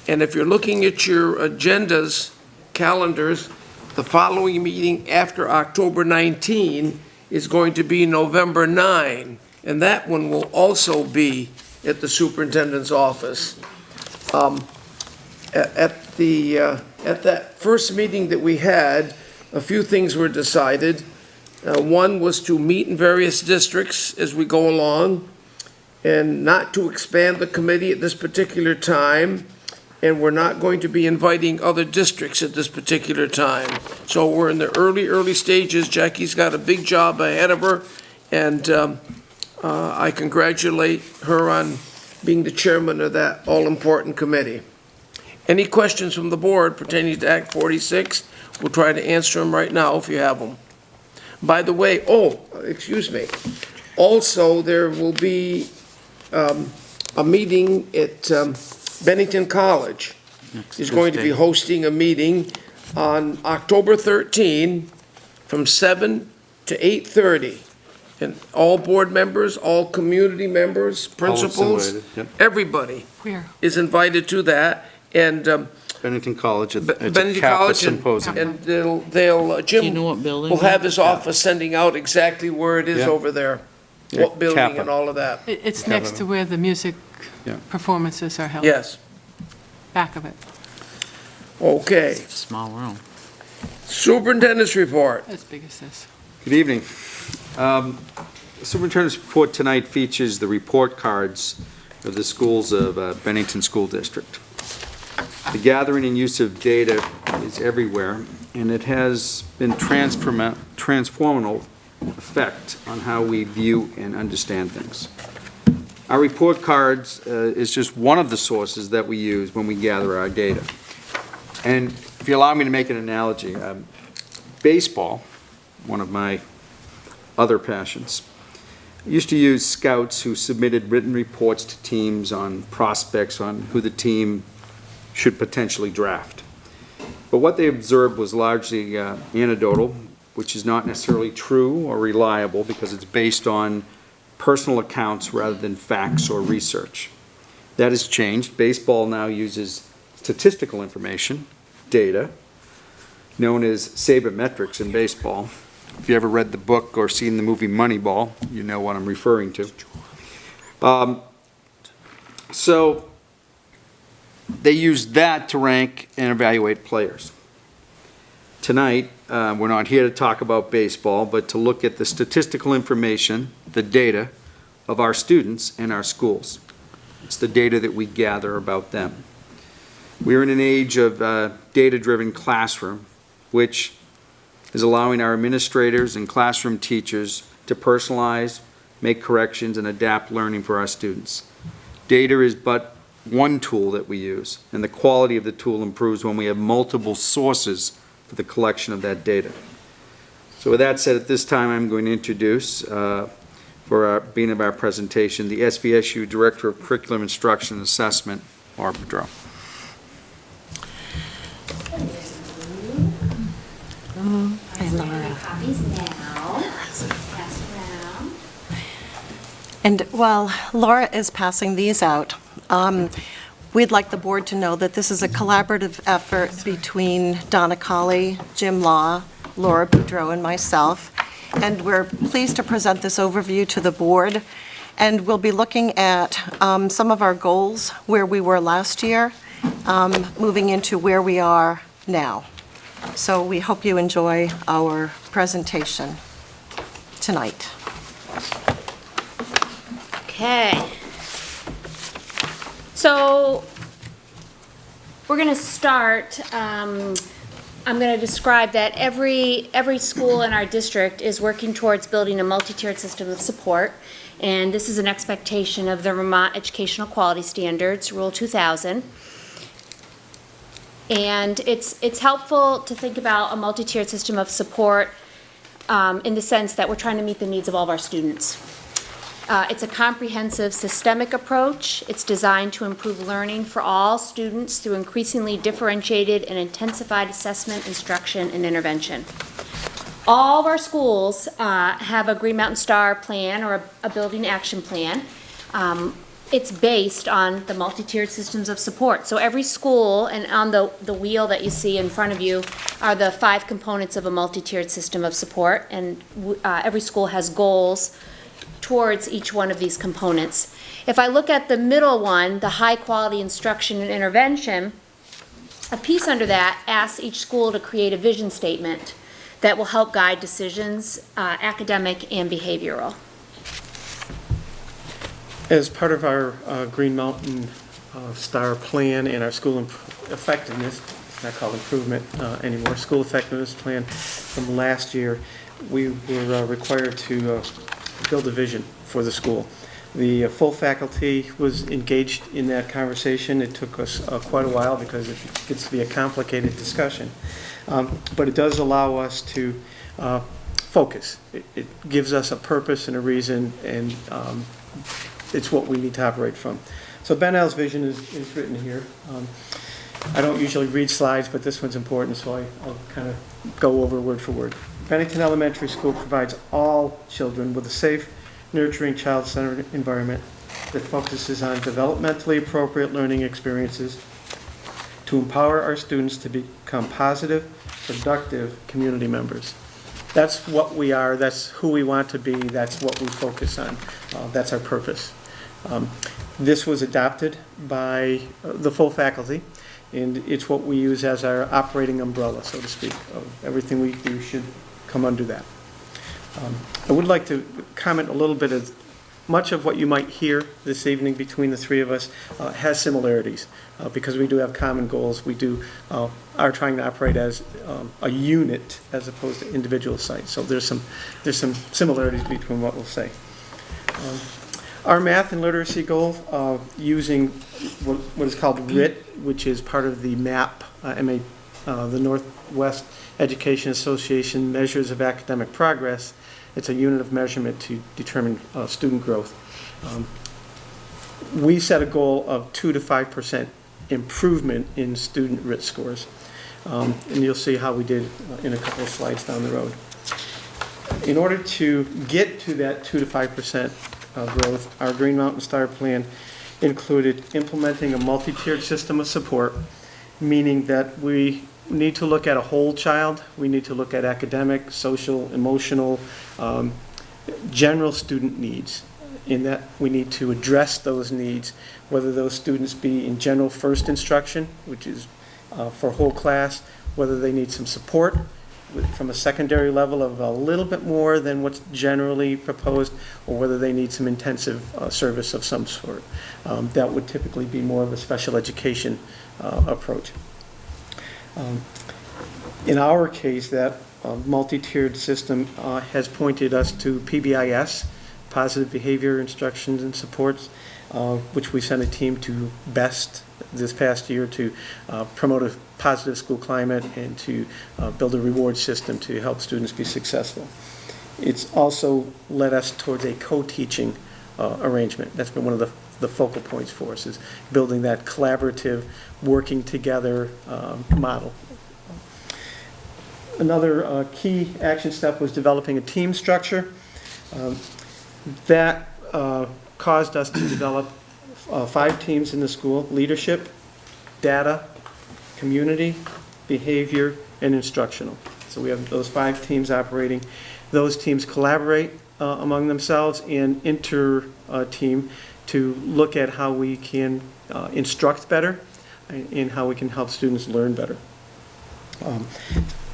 And if you're looking at your agendas, calendars, the following meeting after October 19 is going to be November 9, and that one will also be at the superintendent's office. At that first meeting that we had, a few things were decided. One was to meet in various districts as we go along, and not to expand the committee at this particular time, and we're not going to be inviting other districts at this particular time. So we're in the early stages. Jackie's got a big job ahead of her, and I congratulate her on being the chairman of that all-important committee. Any questions from the board pertaining to Act 46? We'll try to answer them right now if you have them. By the way, excuse me. Also, there will be a meeting at Bennington College. Is going to be hosting a meeting on October 13 from 7 to 8:30. And all board members, all community members, principals, invited, yep. everybody Where? is invited to that. And Bennington College, it's a Bennington Kappa College, symposium. and they'll, Do you know Jim what building? will have his office sending out exactly where it is Yeah. over there, Yeah, what building Kappa. and all of that. It's next to where the music Yeah. performances are held. Yes, Back of it. okay. It's a small room. Superintendent's report. As big as this. Good evening. The Superintendent's report tonight features the report cards of the schools of Bennington School District. The gathering and use of data is everywhere, and it has been transformational effect on how we view and understand things. Our report cards is just one of the sources that we use when we gather our data. And if you allow me to make an analogy, baseball, one of my other passions, used to use scouts who submitted written reports to teams on prospects, on who the team should potentially draft. But what they observed was largely anecdotal, which is not necessarily true or reliable because it's based on personal accounts rather than facts or research. That has changed. Baseball now uses statistical information, data, known as sabermetrics in baseball. If you ever read the book or seen the movie Moneyball, you know what I'm referring to. So they use that to rank and evaluate players. Tonight, we're not here to talk about baseball, but to look at the statistical information, the data of our students and our schools. It's the data that we gather about them. We're in an age of data-driven classroom, which is allowing our administrators and classroom teachers to personalize, make corrections, and adapt learning for our students. Data is but one tool that we use, and the quality of the tool improves when we have multiple sources for the collection of that data. So with that said, at this time, I'm going to introduce, for our being of our presentation, the SVSU Director of Curriculum Instruction and Assessment, Laura Boudreau. Hi, Laura. Copies now. Pass around. And while Laura is passing these out, we'd like the board to know that this is a collaborative effort between Donna Colley, Jim Law, Laura Boudreau, and myself. And we're pleased to present this overview to the board. And we'll be looking at some of our goals, where we were last year, moving into where we are now. So we hope you enjoy our presentation tonight. Okay. So we're going to start, I'm going to describe that every school in our district is working towards building a multi-tiered system of support. And this is an expectation of the Vermont Educational Quality Standards, Rule 2000. And it's helpful to think about a multi-tiered system of support in the sense that we're trying to meet the needs of all of our students. It's a comprehensive systemic approach. It's designed to improve learning for all students through increasingly differentiated and intensified assessment, instruction, and intervention. All of our schools have a Green Mountain Star plan or a building action plan. It's based on the multi-tiered systems of support. So every school, and on the wheel that you see in front of you, are the 5 components of a multi-tiered system of support. And every school has goals towards each one of these components. If I look at the middle one, the high-quality instruction and intervention, a piece under that asks each school to create a vision statement that will help guide decisions, academic and behavioral. As part of our Green Mountain STAR plan and our school effectiveness, it's not called improvement anymore, school effectiveness plan from last year, we were required to build a vision for the school. The full faculty was engaged in that conversation. It took us quite a while because it gets to be a complicated discussion. But it does allow us to focus. It gives us a purpose and a reason, and it's what we need to operate from. So Ben Al's vision is written here. I don't usually read slides, but this one's important, so I'll kind of go over word for word. Bennington Elementary School provides all children with a safe, nurturing, child-centered environment that focuses on developmentally appropriate learning experiences to empower our students to become positive, productive community members. That's what we are, that's who we want to be, that's what we focus on, that's our purpose. This was adopted by the full faculty, and it's what we use as our operating umbrella, so to speak. Everything we do should come under that. I would like to comment a little bit of much of what you might hear this evening between the three of us has similarities because we do have common goals. We are trying to operate as a unit as opposed to individual sites. So there's some similarities between what we'll say. Our math and literacy goal using what is called RIT, which is part of the MAP, the Northwest Education Association Measures of Academic Progress. It's a unit of measurement to determine student growth. We set a goal of 2 to 5% improvement in student RIT scores. And you'll see how we did in a couple of slides down the road. In order to get to that 2 to 5% growth, our Green Mountain STAR plan included implementing a multi-tiered system of support, meaning that we need to look at a whole child. We need to look at academic, social, emotional, general student needs. In that we need to address those needs, whether those students be in general first instruction, which is for whole class, whether they need some support from a secondary level of a little bit more than what's generally proposed, or whether they need some intensive service of some sort. That would typically be more of a special education approach. In our case, that multi-tiered system has pointed us to PBIS, Positive Behavior Instructions and Supports, which we sent a team to BEST this past year to promote a positive school climate and to build a reward system to help students be successful. It's also led us towards a co-teaching arrangement. That's been one of the focal points for us, is building that collaborative, working together model. Another key action step was developing a team structure. That caused us to develop 5 teams in the school: leadership, data, community, behavior, and instructional. So we have those 5 teams operating. Those teams collaborate among themselves and inter-team to look at how we can instruct better and how we can help students learn better.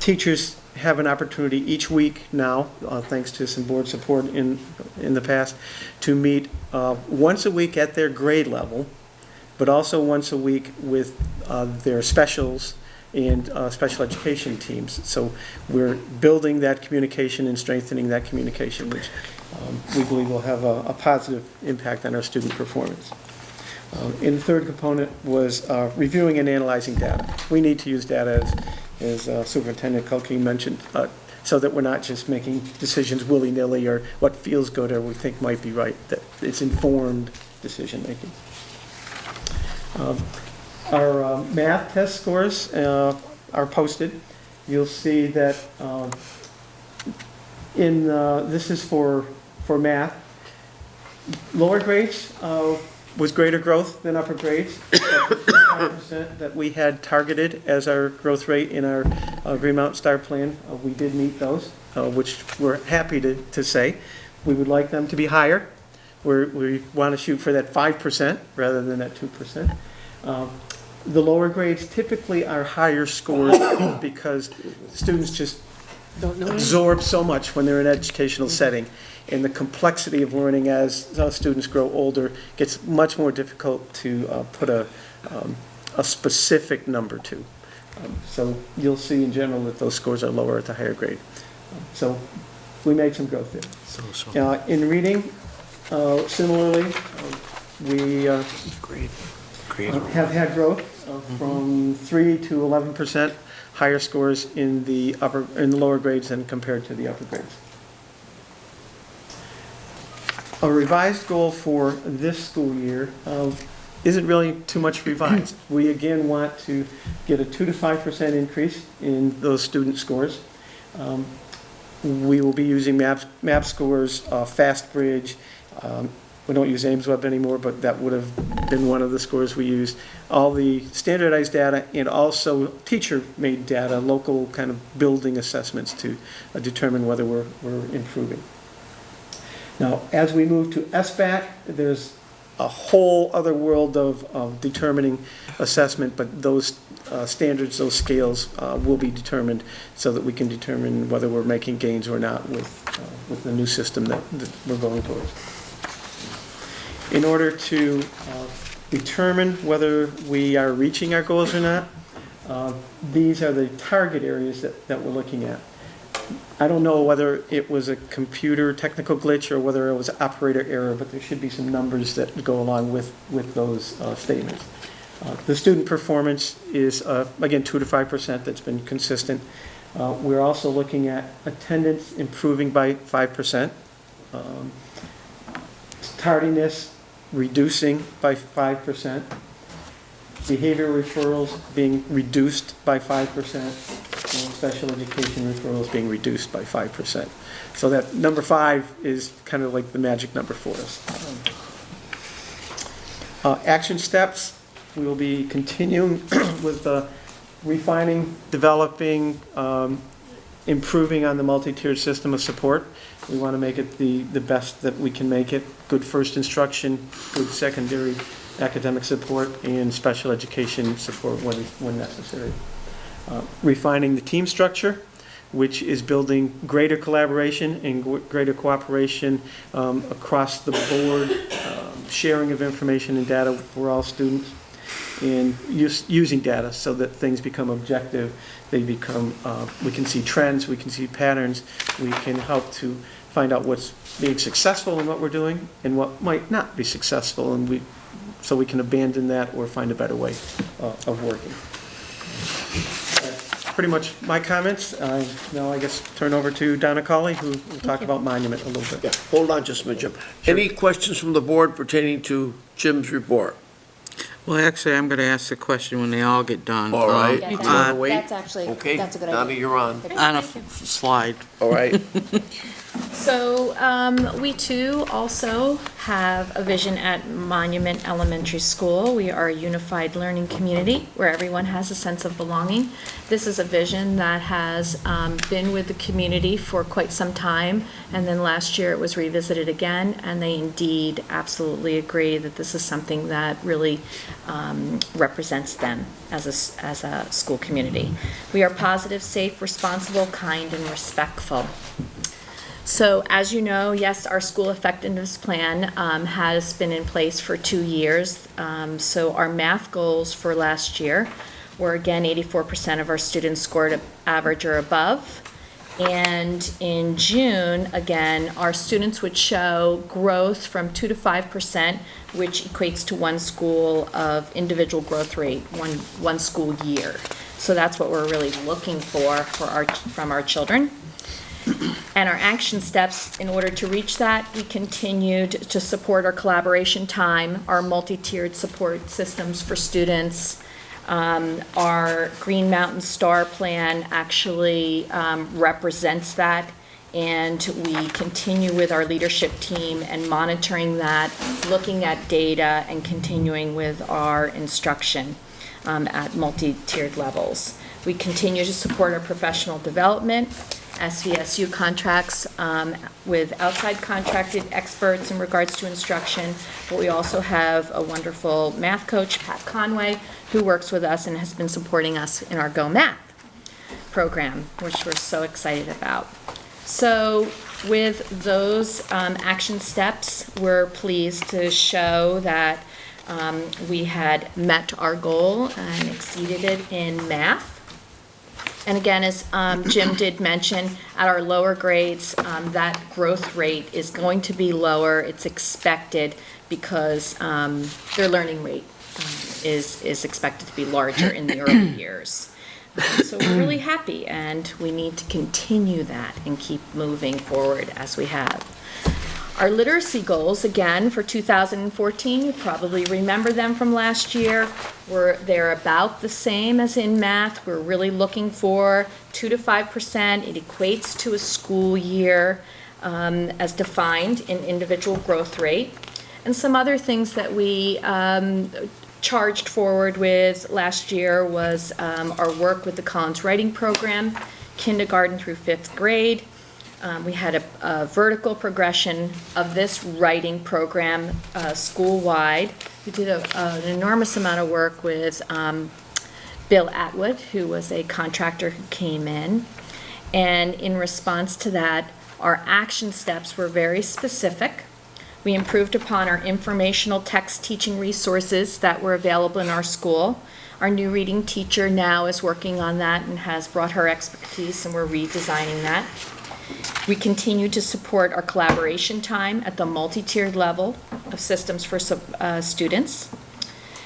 Teachers have an opportunity each week now, thanks to some board support in the past, to meet once a week at their grade level, but also once a week with their specials and special education teams. So we're building that communication and strengthening that communication, which we believe will have a positive impact on our student performance. And the third component was reviewing and analyzing data. We need to use data, as Superintendent Kulke mentioned, so that we're not just making decisions willy-nilly or what feels good or we think might be right, that it's informed decision-making. Our math test scores are posted. You'll see that this is for math. Lower grades was greater growth than upper grades. 5% that we had targeted as our growth rate in our Green Mountain STAR plan. We did meet those, which we're happy to say. We would like them to be higher. We want to shoot for that 5% rather than that 2%. The lower grades typically are higher scores because students just absorb so much when they're in an educational setting. And the complexity of learning as students grow older gets much more difficult to put a specific number to. So you'll see in general that those scores are lower at the higher grade. So we made some growth there. In reading, similarly, we have had growth from 3 to 11% higher scores in the lower grades than compared to the upper grades. A revised goal for this school year isn't really too much revised. We again want to get a 2 to 5% increase in those student scores. We will be using map scores, FastBridge. We don't use AimsWeb anymore, but that would have been one of the scores we used. All the standardized data and also teacher-made data, local kind of building assessments to determine whether we're improving. Now, as we move to SBAC, there's a whole other world of determining assessment, but those standards, those scales will be determined so that we can determine whether we're making gains or not with the new system that we're going towards. In order to determine whether we are reaching our goals or not, these are the target areas that we're looking at. I don't know whether it was a computer technical glitch or whether it was operator error, but there should be some numbers that go along with those statements. The student performance is, again, 2 to 5%. That's been consistent. We're also looking at attendance improving by 5%. Tardiness reducing by 5%. Behavior referrals being reduced by 5%. And special education referrals being reduced by 5%. So that number 5 is kind of like the magic number for us. Action steps, we will be continuing with refining, developing, improving on the multi-tiered system of support. We want to make it the best that we can make it. Good first instruction, good secondary academic support, and special education support when necessary. Refining the team structure, which is building greater collaboration and greater cooperation across the board, sharing of information and data for all students, and using data so that things become objective. They become, we can see trends, we can see patterns, we can help to find out what's being successful in what we're doing and what might not be successful, and so we can abandon that or find a better way of working. That's pretty much my comments. Now I guess turn over to Donna Colley, who will talk about Monument a little bit. Yeah, hold on just a minute, Jim. Any questions from the board pertaining to Jim's report? Well, actually, I'm going to ask the question when they all get done. All right. Yeah, You wanna wait? That's actually, Okay, that's a good Donna, idea. you're on. On a slide. All right. So we too also have a vision at Monument Elementary School. We are a unified learning community where everyone has a sense of belonging. This is a vision that has been with the community for quite some time, and then last year it was revisited again, and they indeed absolutely agree that this is something that really represents them as a school community. We are positive, safe, responsible, kind, and respectful. So as you know, yes, our school effectiveness plan has been in place for 2 years. So our math goals for last year were, again, 84% of our students scored average or above. And in June, again, our students would show growth from 2 to 5%, which equates to one school of individual growth rate, one school year. So that's what we're really looking from our children. And our action steps, in order to reach that, we continued to support our collaboration time, our multi-tiered support systems for students. Our Green Mountain Star Plan actually represents that, and we continue with our leadership team and monitoring that, looking at data, and continuing with our instruction at multi-tiered levels. We continue to support our professional development, SVSU contracts with outside contracted experts in regards to instruction, but we also have a wonderful math coach, Pat Conway, who works with us and has been supporting us in our Go Math program, which we're so excited about. So with those action steps, we're pleased to show that we had met our goal and exceeded it in math. And again, as Jim did mention, at our lower grades, that growth rate is going to be lower. It's expected because their learning rate is expected to be larger in the early years. So we're really happy, and we need to continue that and keep moving forward as we have. Our literacy goals, again, for 2014, you probably remember them from last year. They're about the same as in math. We're really looking for 2 to 5%. It equates to a school year as defined in individual growth rate. And some other things that we charged forward with last year was our work with the Collins Writing Program, kindergarten through 5th grade. We had a vertical progression of this writing program school-wide. We did an enormous amount of work with Bill Atwood, who was a contractor who came in. And in response to that, our action steps were very specific. We improved upon our informational text teaching resources that were available in our school. Our new reading teacher now is working on that and has brought her expertise, and we're redesigning that. We continue to support our collaboration time at the multi-tiered level of systems for students.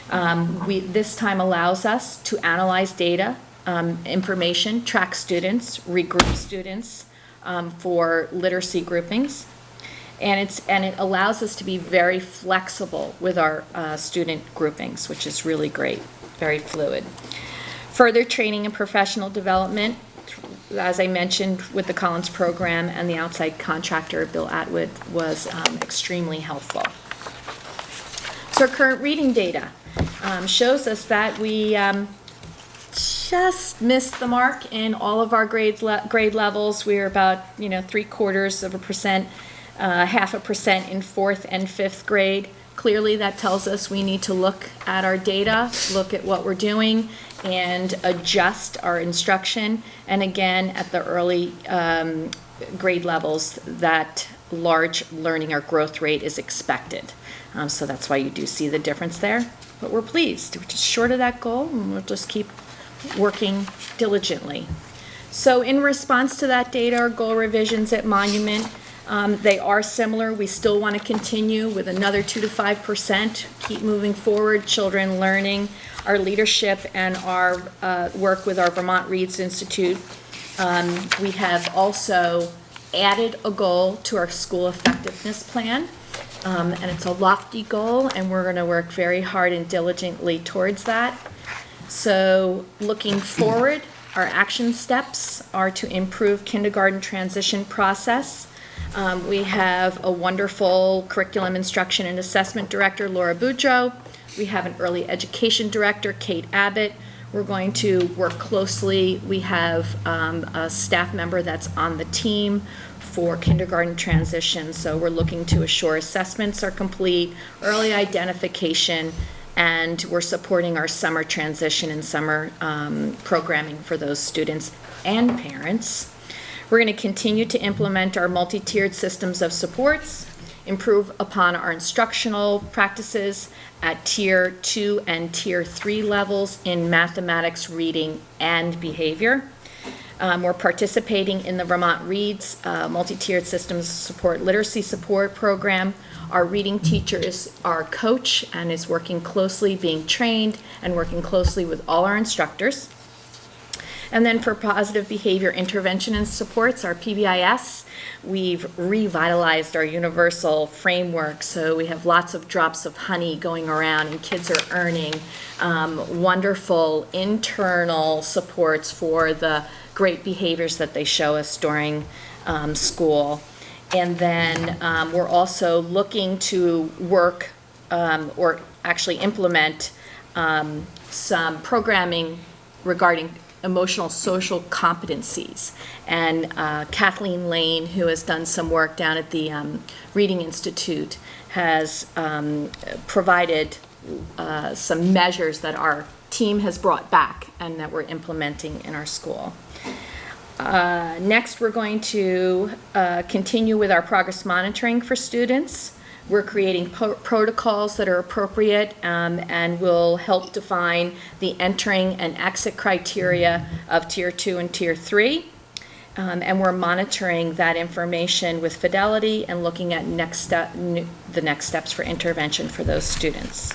This time allows us to analyze data, information, track students, regroup students for literacy groupings. And it allows us to be very flexible with our student groupings, which is really great, very fluid. Further training and professional development, as I mentioned, with the Collins program and the outside contractor, Bill Atwood, was extremely helpful. So our current reading data shows us that we just missed the mark in all of our grade levels. We're about 0.75%, 0.5% in 4th and 5th grade. Clearly, that tells us we need to look at our data, look at what we're doing, and adjust our instruction. And again, at the early grade levels, that large learning or growth rate is expected. So that's why you do see the difference there. But we're pleased. We're just short of that goal, and we'll just keep working diligently. So in response to that data, our goal revisions at Monument, they are similar. We still want to continue with another 2 to 5%, keep moving forward, children learning, our leadership, and our work with our Vermont Reads Institute. We have also added a goal to our school effectiveness plan, and it's a lofty goal, and we're going to work very hard and diligently towards that. So looking forward, our action steps are to improve kindergarten transition process. We have a wonderful curriculum instruction and assessment director, Laura Boudreau. We have an early education director, Kate Abbott. We're going to work closely. We have a staff member that's on the team for kindergarten transition, so we're looking to assure assessments are complete, early identification, and we're supporting our summer transition and summer programming for those students and parents. We're going to continue to implement our multi-tiered systems of supports, improve upon our instructional practices at Tier 2 and Tier 3 levels in mathematics, reading, and behavior. We're participating in the Vermont Reads multi-tiered systems support literacy support program. Our reading teacher is our coach and is working closely, being trained, and working closely with all our instructors. And then for positive behavior intervention and supports, our PBIS, we've revitalized our universal framework. So we have lots of drops of honey going around, and kids are earning wonderful internal supports for the great behaviors that they show us during school. And then we're also looking to work or actually implement some programming regarding emotional social competencies. And Kathleen Lane, who has done some work down at the Reading Institute, has provided some measures that our team has brought back and that we're implementing in our school. Next, we're going to continue with our progress monitoring for students. We're creating protocols that are appropriate and will help define the entering and exit criteria of Tier 2 and Tier 3. And we're monitoring that information with fidelity and looking at the next steps for intervention for those students.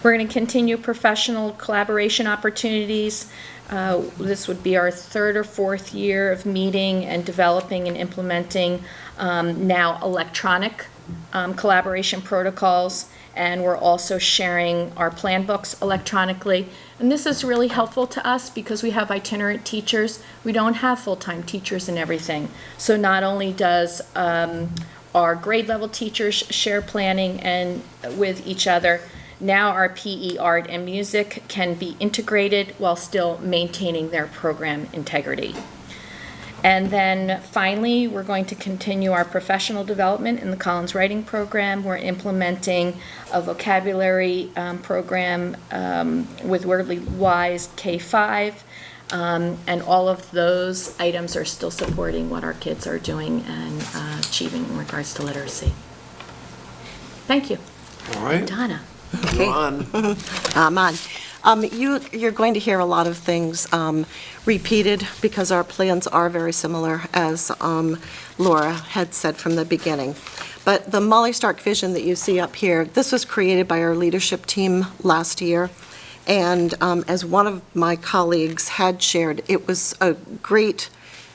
We're going to continue professional collaboration opportunities. This would be our 3rd or 4th year of meeting and developing and implementing now electronic collaboration protocols, and we're also sharing our plan books electronically. And this is really helpful to us because we have itinerant teachers. We don't have full-time teachers and everything. So not only does our grade level teachers share planning and with each other, now our PE, art, and music can be integrated while still maintaining their program integrity. And then finally, we're going to continue our professional development in the Collins Writing Program. We're implementing a vocabulary program with Wordly Wise K-5, and all of those items are still supporting what our kids are doing and achieving in regards to literacy. Thank you. All right. Donna. John. You're going to hear a lot of things repeated because our plans are very similar, as Laura had said from the beginning. But the Molly Stark vision that you see up here, this was created by our leadership team last year. And as one of my colleagues had shared, it was a great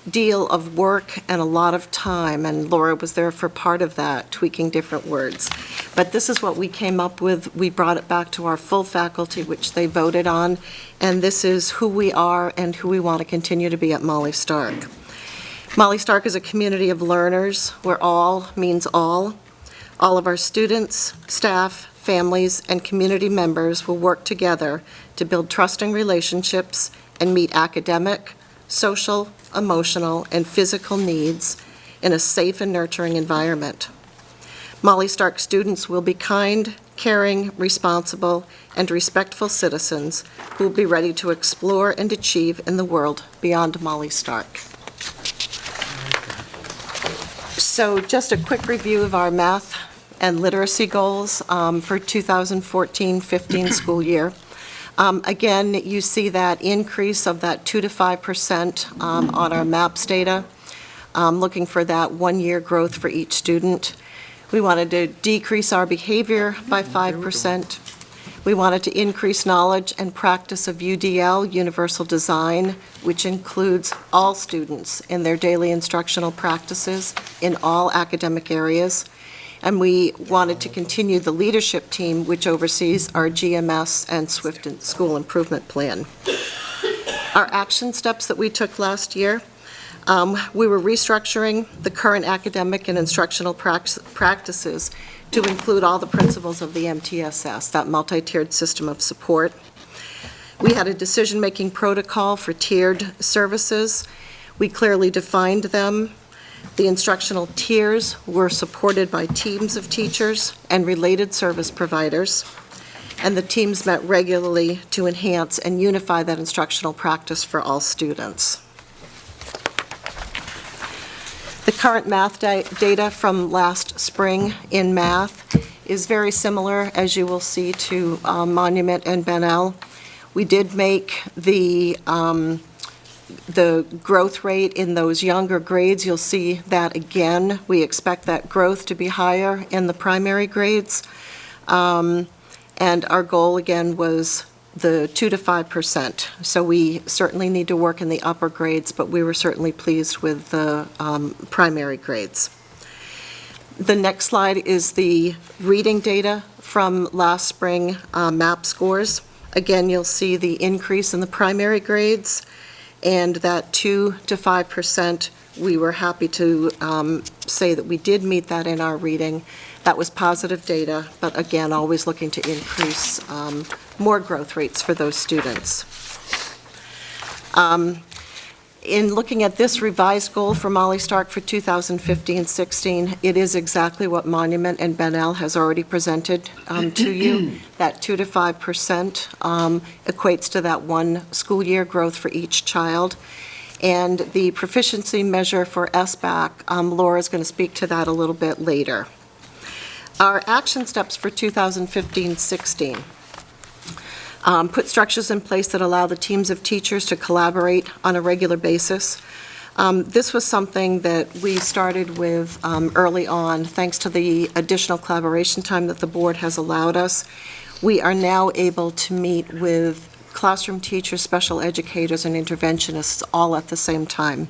deal of work and a lot of time, and Laura was there for part of that, tweaking different words. But this is what we came up with. We brought it back to our full faculty, which they voted on, and this is who we are and who we want to continue to be at Molly Stark. Molly Stark is a community of learners where all means all. All of our students, staff, families, and community members will work together to build trusting relationships and meet academic, social, emotional, and physical needs in a safe and nurturing environment. Molly Stark students will be kind, caring, responsible, and respectful citizens who will be ready to explore and achieve in the world beyond Molly Stark. So just a quick review of our math and literacy goals for 2014-15 school year. Again, you see that increase of that 2 to 5% on our MAPS data, looking for that 1-year growth for each student. We wanted to decrease our behavior by 5%. We wanted to increase knowledge and practice of UDL, Universal Design, which includes all students in their daily instructional practices in all academic areas. And we wanted to continue the leadership team, which oversees our GMS and SWIFT School Improvement Plan. Our action steps that we took last year, we were restructuring the current academic and instructional practices to include all the principles of the MTSS, that multi-tiered system of support. We had a decision-making protocol for tiered services. We clearly defined them. The instructional tiers were supported by teams of teachers and related service providers, and the teams met regularly to enhance and unify that instructional practice for all students. The current math data from last spring in math is very similar, as you will see, to Monument and Bennell. We did make the growth rate in those younger grades. You'll see that again. We expect that growth to be higher in the primary grades. And our goal, again, was the 2 to 5%. So we certainly need to work in the upper grades, but we were certainly pleased with the primary grades. The next slide is the reading data from last spring MAP scores. Again, you'll see the increase in the primary grades, and that 2 to 5%, we were happy to say that we did meet that in our reading. That was positive data, but again, always looking to increase more growth rates for those students. In looking at this revised goal for Molly Stark for 2015-16, it is exactly what Monument and Bennell has already presented to you. That 2 to 5% equates to that one school year growth for each child. And the proficiency measure for SBAC, Laura's going to speak to that a little bit later. Our action steps for 2015-16. Put structures in place that allow the teams of teachers to collaborate on a regular basis. This was something that we started with early on, thanks to the additional collaboration time that the board has allowed us. We are now able to meet with classroom teachers, special educators, and interventionists all at the same time.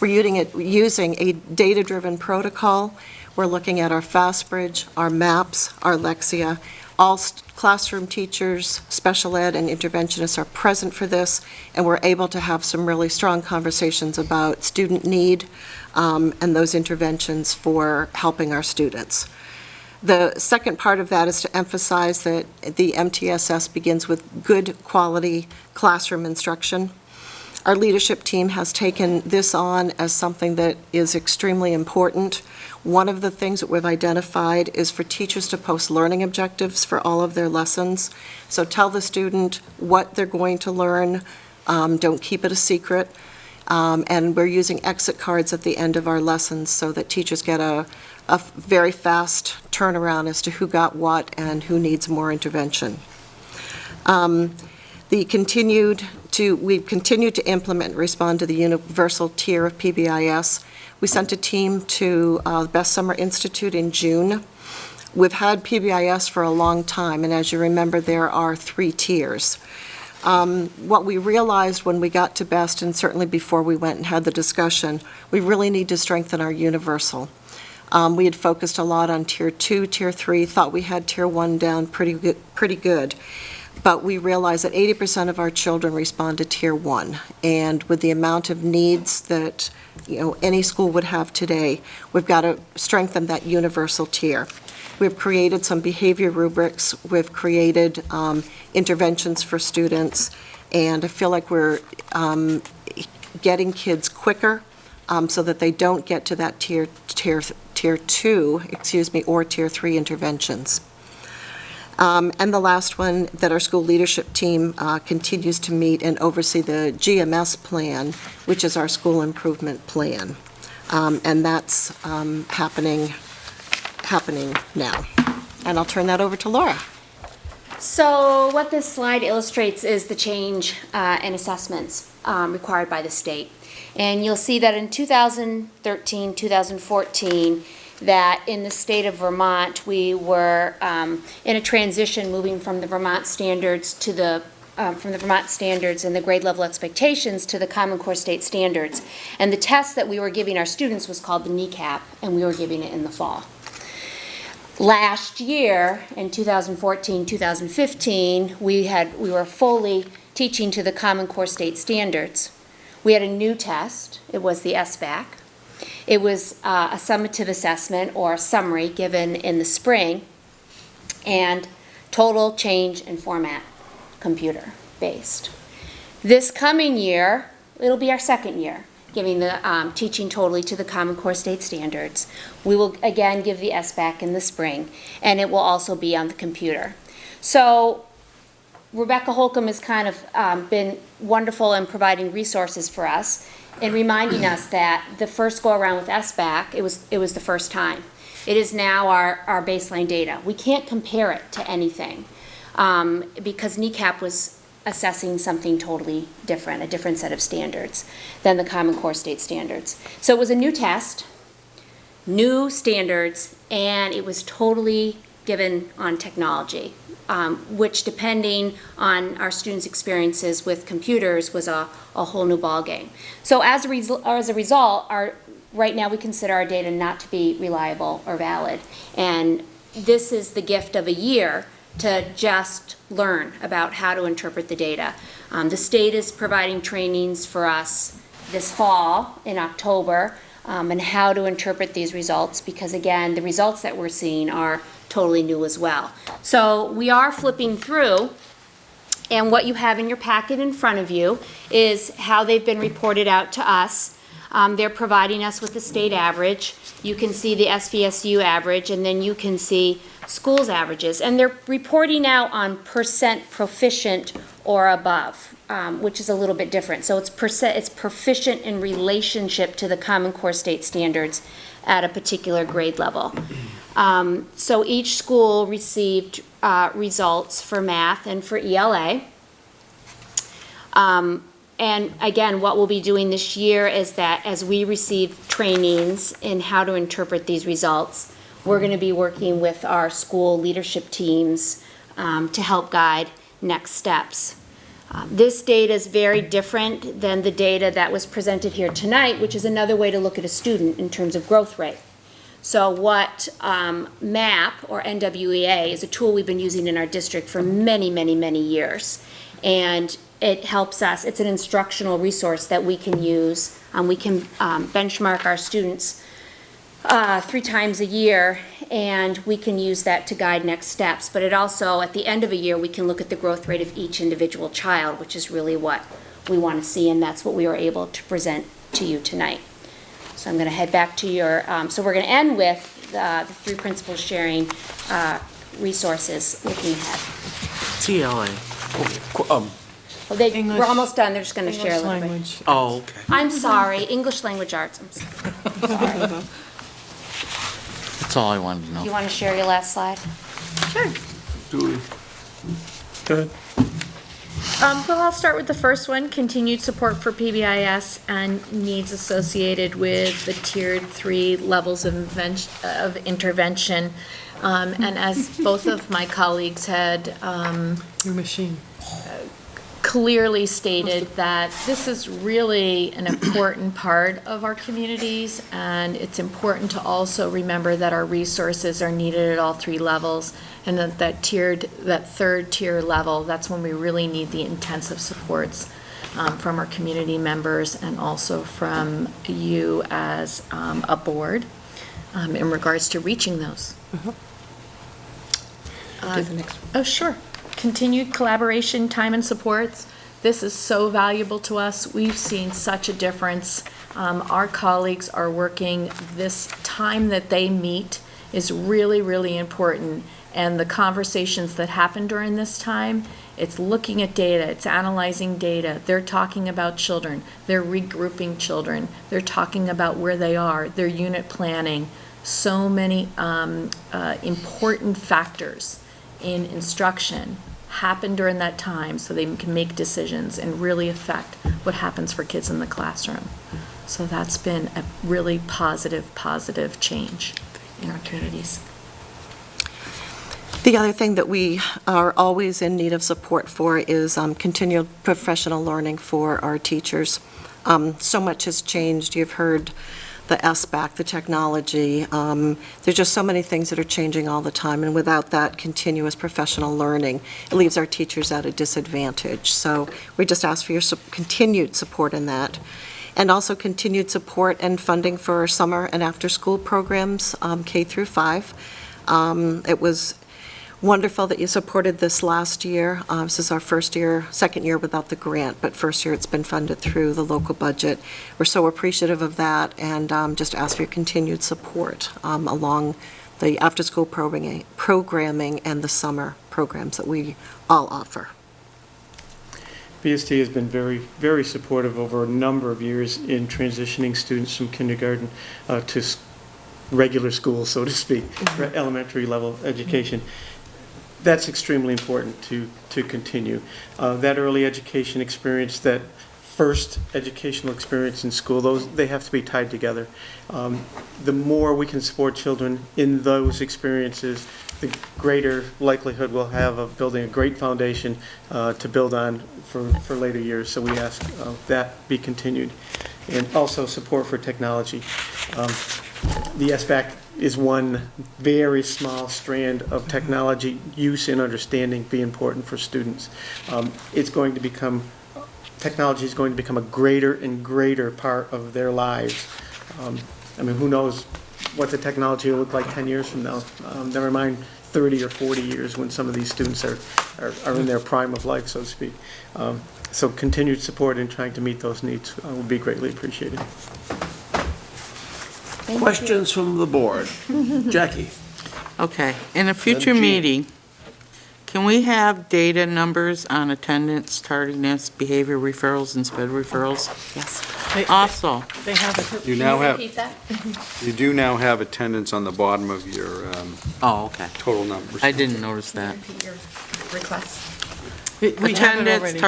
We're using a data-driven protocol. We're looking at our FastBridge, our MAPS, our Lexia. All classroom teachers, special ed, and interventionists are present for this, and we're able to have some really strong conversations about student need and those interventions for helping our students. The second part of that is to emphasize that the MTSS begins with good quality classroom instruction. Our leadership team has taken this on as something that is extremely important. One of the things that we've identified is for teachers to post learning objectives for all of their lessons. So tell the student what they're going to learn, don't keep it a secret. And we're using exit cards at the end of our lessons so that teachers get a very fast turnaround as to who got what and who needs more intervention. We've continued to implement and respond to the universal tier of PBIS. We sent a team to the Best Summer Institute in June. We've had PBIS for a long time, and as you remember, there are 3 tiers. What we realized when we got to Best, and certainly before we went and had the discussion, we really need to strengthen our universal. We had focused a lot on Tier 2, Tier 3, thought we had Tier 1 down pretty good. But we realized that 80% of our children respond to Tier 1, and with the amount of needs that any school would have today, we've got to strengthen that universal tier. We've created some behavior rubrics, we've created interventions for students, and I feel like we're getting kids quicker so that they don't get to that Tier 2, or Tier 3 interventions. And the last one, that our school leadership team continues to meet and oversee the GMS plan, which is our school improvement plan. And that's happening now. And I'll turn that over to Laura. So what this slide illustrates is the change in assessments required by the state. And you'll see that in 2013, 2014, that in the state of Vermont, we were in a transition moving from the Vermont standards to from the Vermont standards and the grade level expectations to the Common Core state standards. And the test that we were giving our students was called the NECAP, and we were giving it in the fall. Last year, in 2014, 2015, we were fully teaching to the Common Core state standards. We had a new test. It was the SBAC. It was a summative assessment or a summary given in the spring, and total change in format, computer-based. This coming year, it'll be our second year, giving the teaching totally to the Common Core state standards. We will again give the SBAC in the spring, and it will also be on the computer. So Rebecca Holcomb has kind of been wonderful in providing resources for us and reminding us that the first go around with SBAC, it was the first time. It is now our baseline data. We can't compare it to anything because NECAP was assessing something totally different, a different set of standards than the Common Core state standards. So it was a new test, new standards, and it was totally given on technology, which depending on our students' experiences with computers was a whole new ballgame. So as a result, right now we consider our data not to be reliable or valid. And this is the gift of a year to just learn about how to interpret the data. The state is providing trainings for us this fall in October and how to interpret these results, because again, the results that we're seeing are totally new as well. So we are flipping through And what you have in your packet in front of you is how they've been reported out to us. They're providing us with the state average. You can see the SVSU average, and then you can see schools' averages. And they're reporting out on percent proficient or above, which is a little bit different. So it's proficient in relationship to the Common Core state standards at a particular grade level. So each school received results for math and for ELA. And again, what we'll be doing this year is that as we receive trainings in how to interpret these results, we're going to be working with our school leadership teams to help guide next steps. This data is very different than the data that was presented here tonight, which is another way to look at a student in terms of growth rate. So what MAP, or NWEA, is a tool we've been using in our district for many, many, many years. And it helps us, it's an instructional resource that we can use. We can benchmark our students 3 times a year, and we can use that to guide next steps. But it also, at the end of a year, we can look at the growth rate of each individual child, which is really what we want to see, and that's what we were able to present to you tonight. So I'm going to head back to your, so we're going to end with the 3 principals sharing resources looking ahead. TLA. Well, we're English- almost done, they're just going to share a English little bit. language. Oh, okay. I'm sorry, English language arts. I'm sorry. That's all I wanted to know. You want to share your last slide? Sure. Julie? Good. Well, I'll start with the first one, continued support for PBIS and needs associated with the tiered 3 levels of intervention. And as both of my colleagues had Your machine. clearly stated, that this is really an important part of our communities, and it's important to also remember that our resources are needed at all 3 levels, and that that 3rd tier level, that's when we really need the intensive supports from our community members and also from you as a board in regards to reaching those. Oh, sure. Continued collaboration, time and supports. This is so valuable to us. We've seen such a difference. Our colleagues are working, this time that they meet is really, really important. And the conversations that happen during this time, it's looking at data, it's analyzing data. They're talking about children. They're regrouping children. They're talking about where they are, their unit planning. So many important factors in instruction happen during that time so they can make decisions and really affect what happens for kids in the classroom. So that's been a really positive change in our communities. The other thing that we are always in need of support for is continued professional learning for our teachers. So much has changed. You've heard the SBAC, the technology. There's just so many things that are changing all the time, and without that continuous professional learning, it leaves our teachers at a disadvantage. So we just ask for your continued support in that. And also continued support and funding for our summer and after-school programs, K through 5. It was wonderful that you supported this last year. This is our second year without the grant, but first year it's been funded through the local budget. We're so appreciative of that, and just ask for your continued support along the after-school programming and the summer programs that we all offer. BSD has been very, very supportive over a number of years in transitioning students from kindergarten to regular school, so to speak, elementary level education. That's extremely important to continue. That early education experience, that first educational experience in school, they have to be tied together. The more we can support children in those experiences, the greater likelihood we'll have of building a great foundation to build on for later years. So we ask that be continued. And also support for technology. The SBAC is one very small strand of technology use and understanding be important for students. Technology is going to become a greater and greater part of their lives. I mean, who knows what the technology will look like 10 years from now, never mind 30 or 40 years when some of these students are in their prime of life, so to speak. So continued support in trying to meet those needs would be greatly appreciated. Questions from the board? Jackie? Okay, in a future Jean. meeting, can we have data numbers on attendance, tardiness, behavior referrals, and sped referrals? Yes. Also, They have it. You now have, Repeat that? you do now have attendance on the bottom of your oh, okay. total numbers. I didn't notice that. Repeat your request. We have it Attendance, already.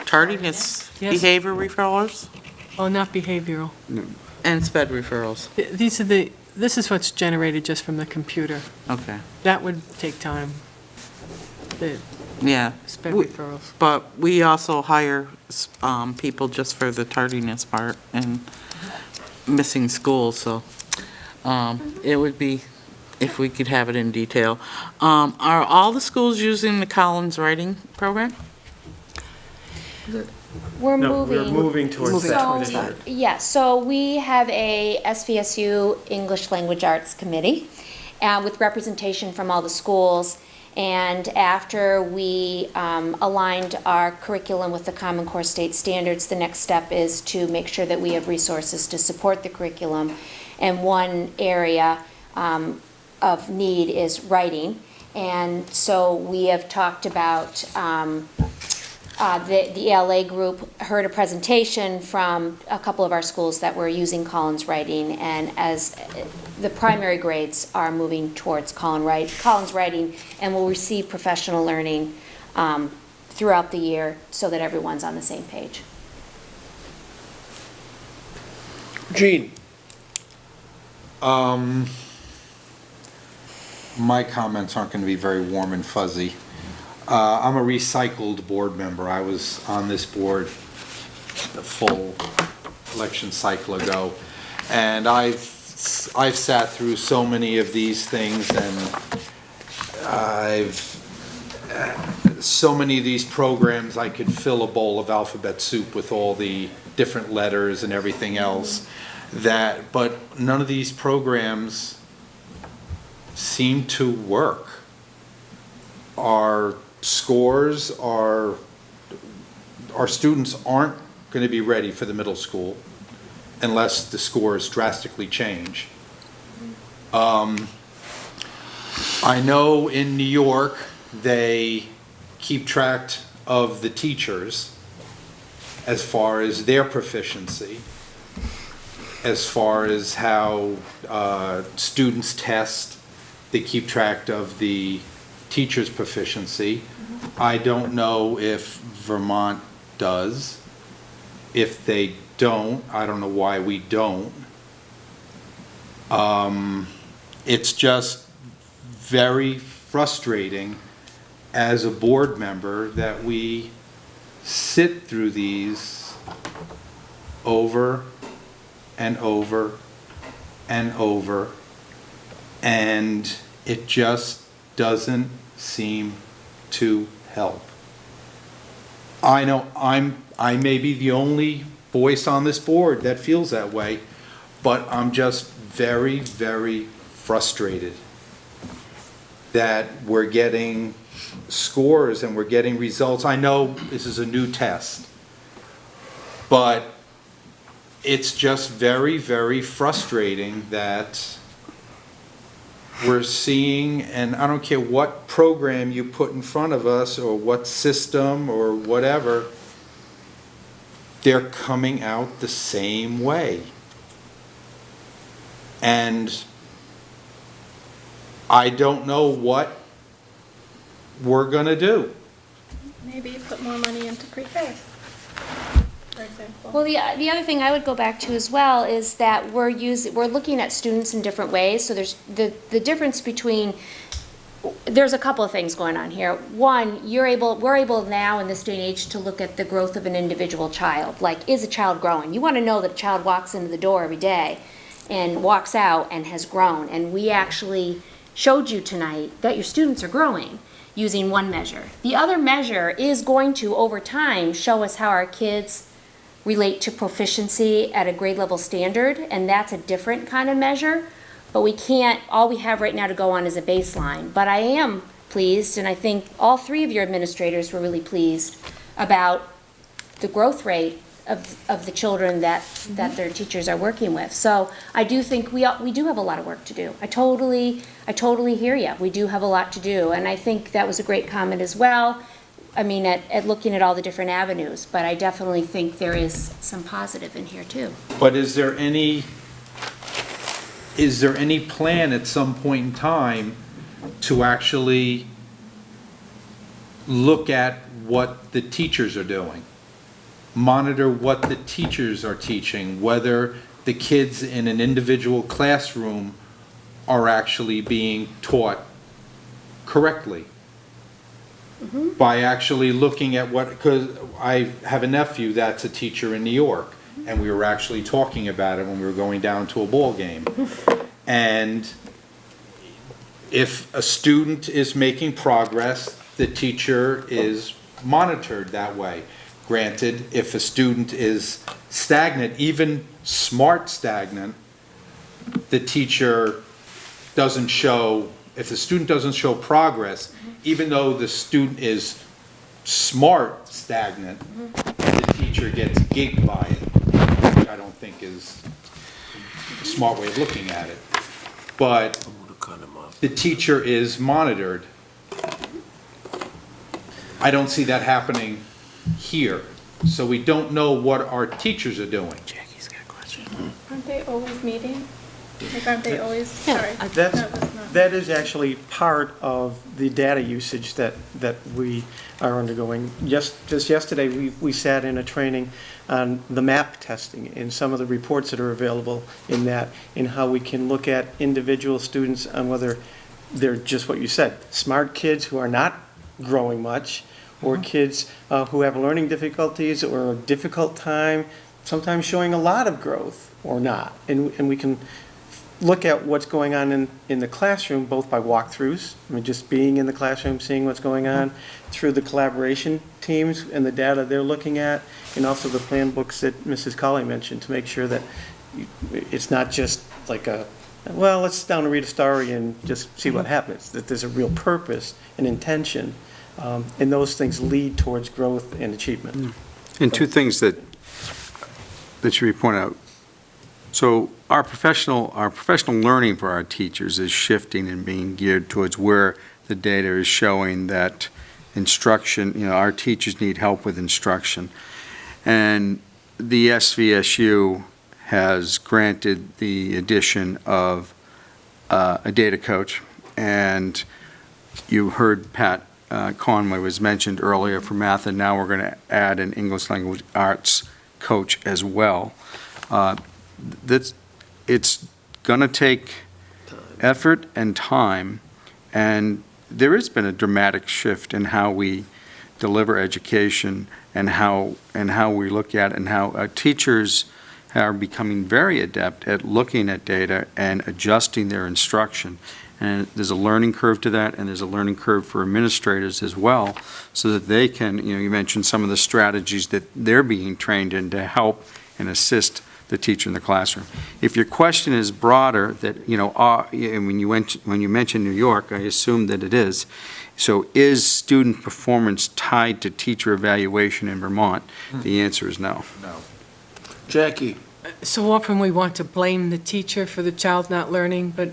tardiness, Yes. behavior referrals, Oh, not behavioral. and sped referrals. This is what's generated just from the computer. Okay, That would take time. The yeah. sped We- referrals. But we also hire people just for the tardiness part and missing school, so it would be, if we could have it in detail. Are all the schools using the Collins Writing Program? We're No, we're moving. moving towards that So, this year. yes, so we have a SVSU English Language Arts Committee with representation from all the schools. And after we aligned our curriculum with the Common Core state standards, the next step is to make sure that we have resources to support the curriculum. And one area of need is writing. And so we have talked about the ELA group heard a presentation from a couple of our schools that were using Collins Writing, and as the primary grades are moving towards Collins Writing, and will receive professional learning throughout the year so that everyone's on the same page. Jean? My comments aren't going to be very warm and fuzzy. I'm a recycled board member. I was on this board the full election cycle ago, and I've sat through so many of these things, and so many of these programs, I could fill a bowl of alphabet soup with all the different letters and everything else. But none of these programs seem to work. Our scores our students aren't going to be ready for the middle school unless the scores drastically change. I know in New York they keep track of the teachers as far as their proficiency, as far as how students test. They keep track of the teacher's proficiency. I don't know if Vermont does. If they don't, I don't know why we don't. It's just very frustrating as a board member that we sit through these over and over and over, and it just doesn't seem to help. I know I may be the only voice on this board that feels that way, but I'm just very, very frustrated that we're getting scores and we're getting results. I know this is a new test, but it's just very, very frustrating that we're seeing, and I don't care what program you put in front of us or what system or whatever, they're coming out the same way. And I don't know what we're going to do. Maybe put more money into pre-K, for example. Well, the other thing I would go back to as well is that we're looking at students in different ways. So there's the difference between, there's a couple of things going on here. One, we're able now in this day and age to look at the growth of an individual child. Like, is a child growing? You want to know that a child walks into the door every day and walks out and has grown. And we actually showed you tonight that your students are growing using one measure. The other measure is going to, over time, show us how our kids relate to proficiency at a grade level standard, and that's a different kind of measure. But we can't, all we have right now to go on is a baseline. But I am pleased, and I think all three of your administrators were really pleased about the growth rate of the children that their teachers are working with. So I do think we do have a lot of work to do. I totally hear you. We do have a lot to do, and I think that was a great comment as well. I mean, at looking at all the different avenues, but I definitely think there is some positive in here too. But is there any plan at some point in time to actually look at what the teachers are doing? Monitor what the teachers are teaching, whether the kids in an individual classroom are actually being taught correctly. By actually looking at what, because I have a nephew that's a teacher in New York, and we were actually talking about it when we were going down to a ball game. And if a student is making progress, the teacher is monitored that way. Granted, if a student is stagnant, even smart stagnant, the teacher doesn't show, if the student doesn't show progress, even though the student is smart stagnant, the teacher gets gigged by it, which I don't think is a smart way of looking at it. But the teacher is monitored. I don't see that happening here. So we don't know what our teachers are doing. Jackie's got a question. Aren't they always meeting? Like, aren't they always, sorry. That is actually part of the data usage that we are undergoing. Just yesterday, we sat in a training on the MAP testing and some of the reports that are available in that, and how we can look at individual students on whether they're just what you said, smart kids who are not growing much, or kids who have learning difficulties or a difficult time, sometimes showing a lot of growth or not. And we can look at what's going on in the classroom, both by walkthroughs, I mean, just being in the classroom, seeing what's going on, through the collaboration teams and the data they're looking at, and also the plan books that Mrs. Colley mentioned, to make sure that it's not just like well, let's sit down and read a story and just see what happens, that there's a real purpose and intention, and those things lead towards growth and achievement. And two things that should be pointed out. So our professional learning for our teachers is shifting and being geared towards where the data is showing that instruction, our teachers need help with instruction. And the SVSU has granted the addition of a data coach. And you heard Pat Conway was mentioned earlier for math, and now we're going to add an English language arts coach as well. It's going to take effort and time, and there has been a dramatic shift in how we deliver education and how we look at it, and how teachers are becoming very adept at looking at data and adjusting their instruction. And there's a learning curve to that, and there's a learning curve for administrators as well, so that they can, you mentioned some of the strategies that they're being trained in to help and assist the teacher in the classroom. If your question is broader, that, when you mention New York, I assume that it is. So is student performance tied to teacher evaluation in Vermont? The answer is no. No. Jackie? So often we want to blame the teacher for the child not learning, but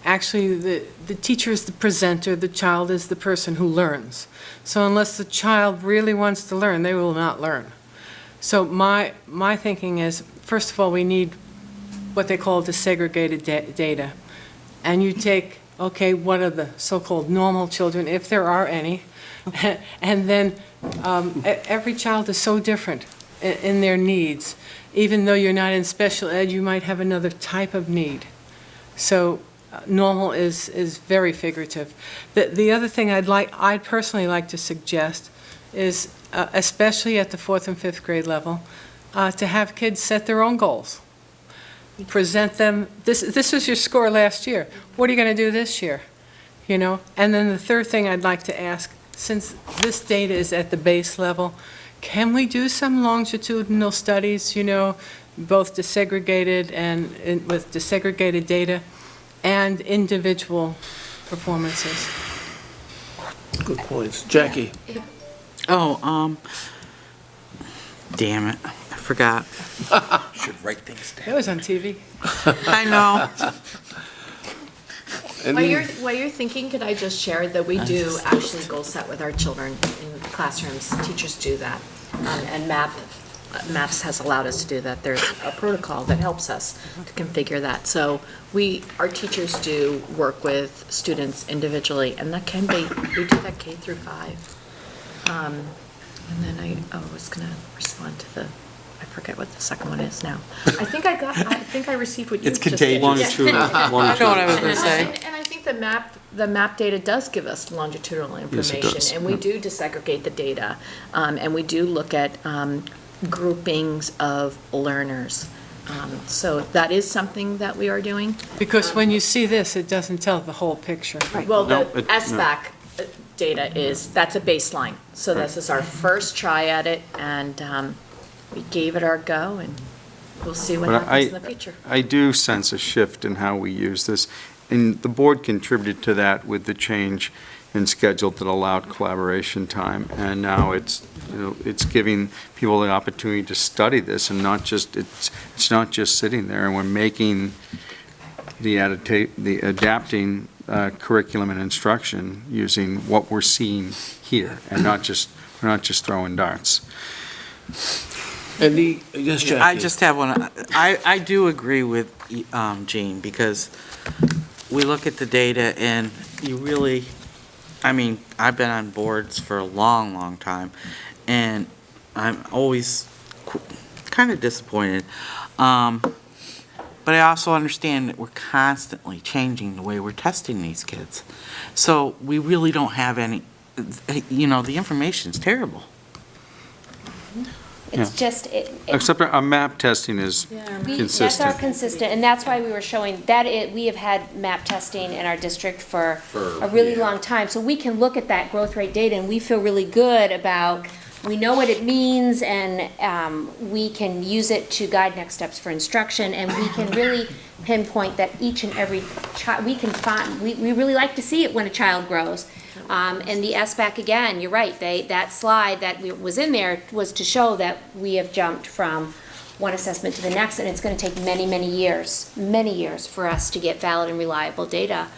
actually the teacher is the presenter, the child is the person who learns. So unless the child really wants to learn, they will not learn. So my thinking is, first of all, we need what they call disaggregated data. And you take, okay, what are the so-called normal children, if there are any, and then every child is so different in their needs. Even though you're not in special ed, you might have another type of need. So normal is very figurative. The other thing I'd personally like to suggest is, especially at the 4th and 5th grade level, to have kids set their own goals. Present them, this was your score last year. What are you going to do this year? And then the third thing I'd like to ask, since this data is at the base level, can we do some longitudinal studies, both desegregated and with desegregated data, and individual performances. Good points. Jackie? Oh, damn it, I forgot. Should write things down. That was on TV. I know. While you're thinking, could I just share that we do actually goal set with our children in classrooms? Teachers do that. And MAPS has allowed us to do that. There's a protocol that helps us to configure that. So our teachers do work with students individually, and that can be, we do that K through 5. And then I was gonna respond to I forget what the second one is now. I think I received what you It's just did. contagious. Yeah. I know what I was gonna say. And I think the map data does give us longitudinal information. does. And we do disaggregate the data, and we do look at groupings of learners. So that is something that we are doing. Because when you see this, it doesn't tell the whole picture. Well, the No, it- SBAC data that's a baseline. So this is our first try at it, and we gave it our go, and we'll see what But happens in the future. I do sense a shift in how we use this, and the board contributed to that with the change in schedule that allowed collaboration time, and now it's giving people the opportunity to study this, and it's not just sitting there, and we're making the adapting curriculum and instruction using what we're seeing here, and we're not just throwing darts. Yes, Jackie? I just have one. I do agree with Jean, because we look at the data and you really, I've been on boards for a long, long time, and I'm always kind of disappointed. But I also understand that we're constantly changing the way we're testing these kids. So we really don't have any, the information's terrible. It's just, Except our map testing is that's our consistent. consistent, and that's why we were showing that we have had map testing in our district for a really long time. So we can look at that growth rate data, and we feel really good about, we know what it means, and we can use it to guide next steps for instruction, and we can really pinpoint that each and every child, we can find, we really like to see it when a child grows. And the SBAC, again, you're right, that slide that was in there was to show that we have jumped from one assessment to the next, and it's going to take many, many years for us to get valid and reliable data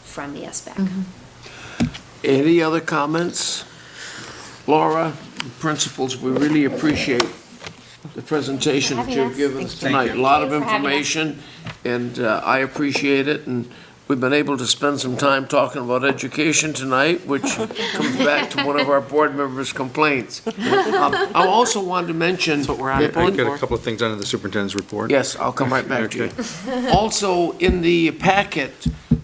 from the SBAC. Any other comments? Laura, principals, we really appreciate the presentation that you've given us tonight. A lot of Thanks for having us. information, and I appreciate it, and we've been able to spend some time talking about education tonight, which comes back to one of our board members' complaints. I also wanted to mention. That's what we're on the board Get for. a couple of things under the superintendent's report. Yes, I'll come right back to you. Also, in the packet,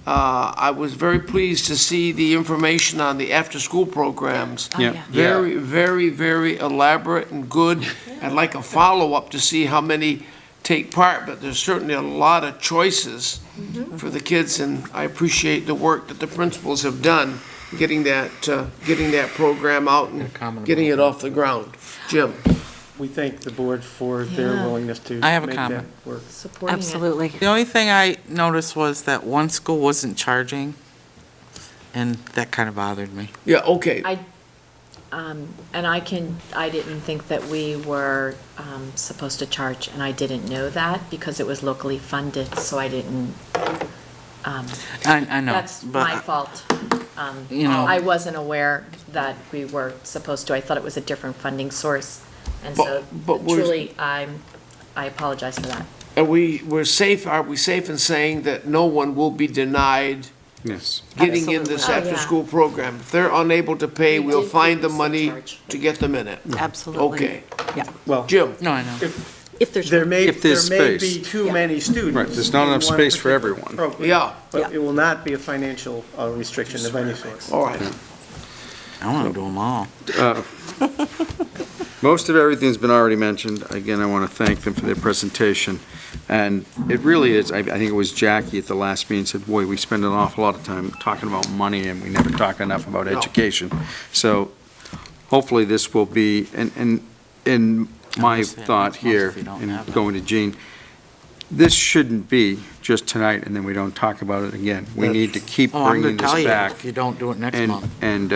I was very pleased to see the information on the after-school programs. Yeah. Very, very, very elaborate and good. I'd like a follow-up to see how many take part, but there's certainly a lot of choices for the kids, and I appreciate the work that the principals have done, getting that program out and getting it off the ground. Jim? We thank the board for their Yeah. willingness to I have a make that comment. work. Supporting it. Absolutely. The only thing I noticed was that one school wasn't charging, and that kind of bothered me. Yeah, okay. And I didn't think that we were supposed to charge, and I didn't know that because it was locally funded, so I didn't, I know, that's but my fault. you know- I wasn't aware that we were supposed to. I thought it was a different funding source. And so But we're- truly, I apologize for that. Are we safe in saying that no one will be denied Yes. getting in this Absolutely. Oh, yeah. after-school program? If they're unable to pay, We we'll did find the previously money charge. to get them in it. Absolutely. Okay. Yeah. Well, Jim? No, I know. If there's. there may If there's be space. too many students. Right, there's not in enough one space for particular everyone. program. Yeah, But it will not be a financial restriction of any sort. all right. I want to do them all. Most of everything's been already mentioned. Again, I want to thank them for their presentation. And it really is, I think it was Jackie at the last meeting said, boy, we spend an awful lot of time talking about money and we never talk enough about education. So hopefully this will be, and in my Obviously, it thought makes most here, if you don't and have it. going to Jean, this shouldn't be just tonight and then we don't talk about it again. We need to keep Oh, I'm bringing gonna tell this you back. if you don't do it next And, month. and,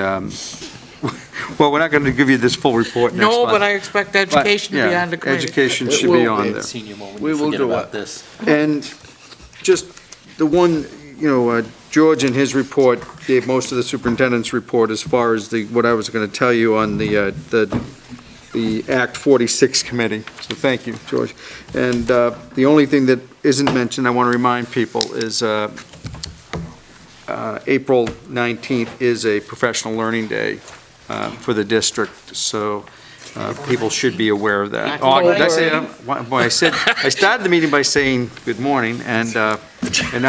well, we're not going to give you this full report next month. No, but I expect education to be yeah, on the committee. Education It should will be be. on there. Senior moment, We you will forget do about it. this. And just the one, George in his report gave most of the superintendent's report as far as what I was going to tell you on the Act 46 committee. So thank you, George. And the only thing that isn't mentioned, I want to remind people, is April 19th is a professional learning day for the district, so people should be aware of that. Oh, did I say, boy, I started the meeting by saying good morning, and now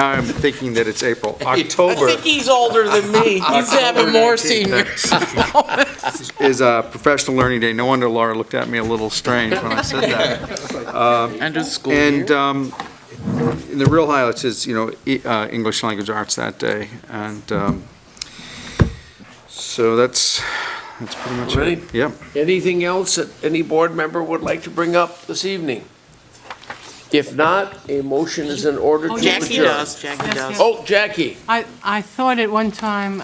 I'm thinking that it's April. I October think he's older than me. He's having more seniors. is a professional learning day. No wonder Laura looked at me a little strange when I said that. End of school year. And the real highlights is, English language arts that day, and so that's pretty much Ready? it. Yep. Anything else that any board member would like to bring up this evening? If not, a motion is in order to adjourn. Jackie does, Jackie Yes, does. yes. Oh, Jackie. I thought at one time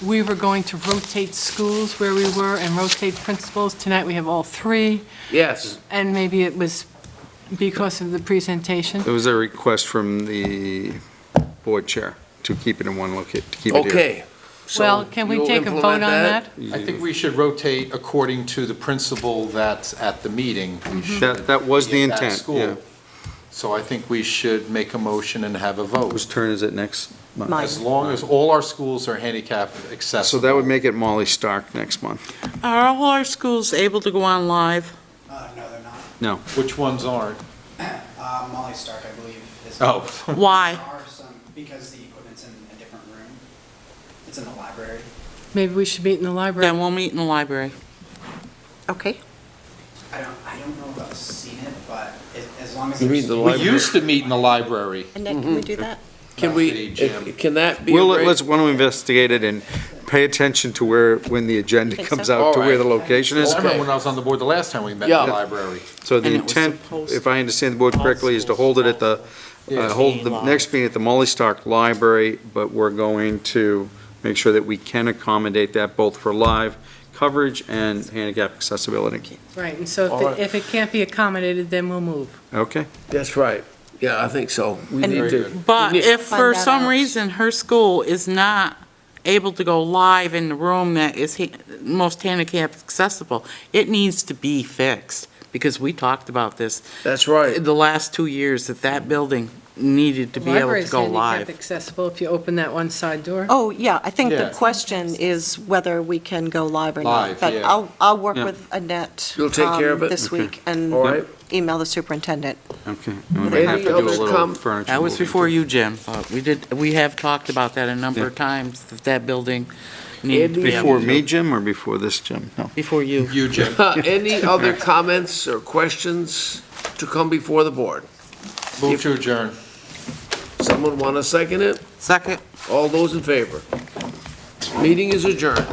we were going to rotate schools where we were and rotate principals. Tonight we have all three, Yes. and maybe it was because of the presentation. There was a request from the board chair to keep it in one location, to keep it here. Okay. So Well, can we you'll take a vote implement on that? I think we should rotate according to the principal that's at the meeting. We should That was the be at that intent, school. yeah. So I think we should make a motion and have a vote. Whose turn is it next month? Mine. As long as all our schools are handicap accessible. So that would make it Molly Stark next month. Are all our schools able to go on live? No, they're not. No. Which ones aren't? Molly Stark, I believe, is. Oh. Why? There are some, because the equipment's in a different room. It's in the library. Maybe we should meet in the library. Then we'll meet in the library. Okay. I don't know if I've seen it, but as long as. You there's- mean the We library? used to meet in the library. Annette, can we do that? Can Not we, the gym. can that be? Well, arranged? want to investigate it and pay attention to when the agenda Think comes so? out, to where the All right. location is. I remember when I was on the board the last time we met in Yeah. the library. So the And it was intent, supposed- if I understand the board correctly, is to hold it at hold the Live. next meeting at the Molly Stark Library, but we're going to make sure that we can accommodate that both for live coverage and handicap accessibility. Right, and so All right. if it can't be accommodated, then we'll move. Okay? That's right. Yeah, I think so. We And- need Very to. good. But we need- if for Find that some out. reason her school is not able to go live in the room that is most handicap accessible, it needs to be fixed, because we talked about this That's right. the last 2 years, that building needed to be able to Library's go handicap live. accessible if you open that one side door. Oh, yeah, I think the Yeah. question is whether we can go live or not. Live, But yeah. I'll work Yeah. with Annette. You'll take care of it? This week and All right. email the superintendent. Okay. And we may have Any to do a other little furniture. That was moving, before too. you, Jim, but we have talked about that a number of times, that building needed to be able Before to- me, Jim, or before this, Jim? No. Before you. You, Jim. Any other comments or questions to come before the board? Move to adjourn. Someone want to second it? Second. All those in favor? Meeting is adjourned.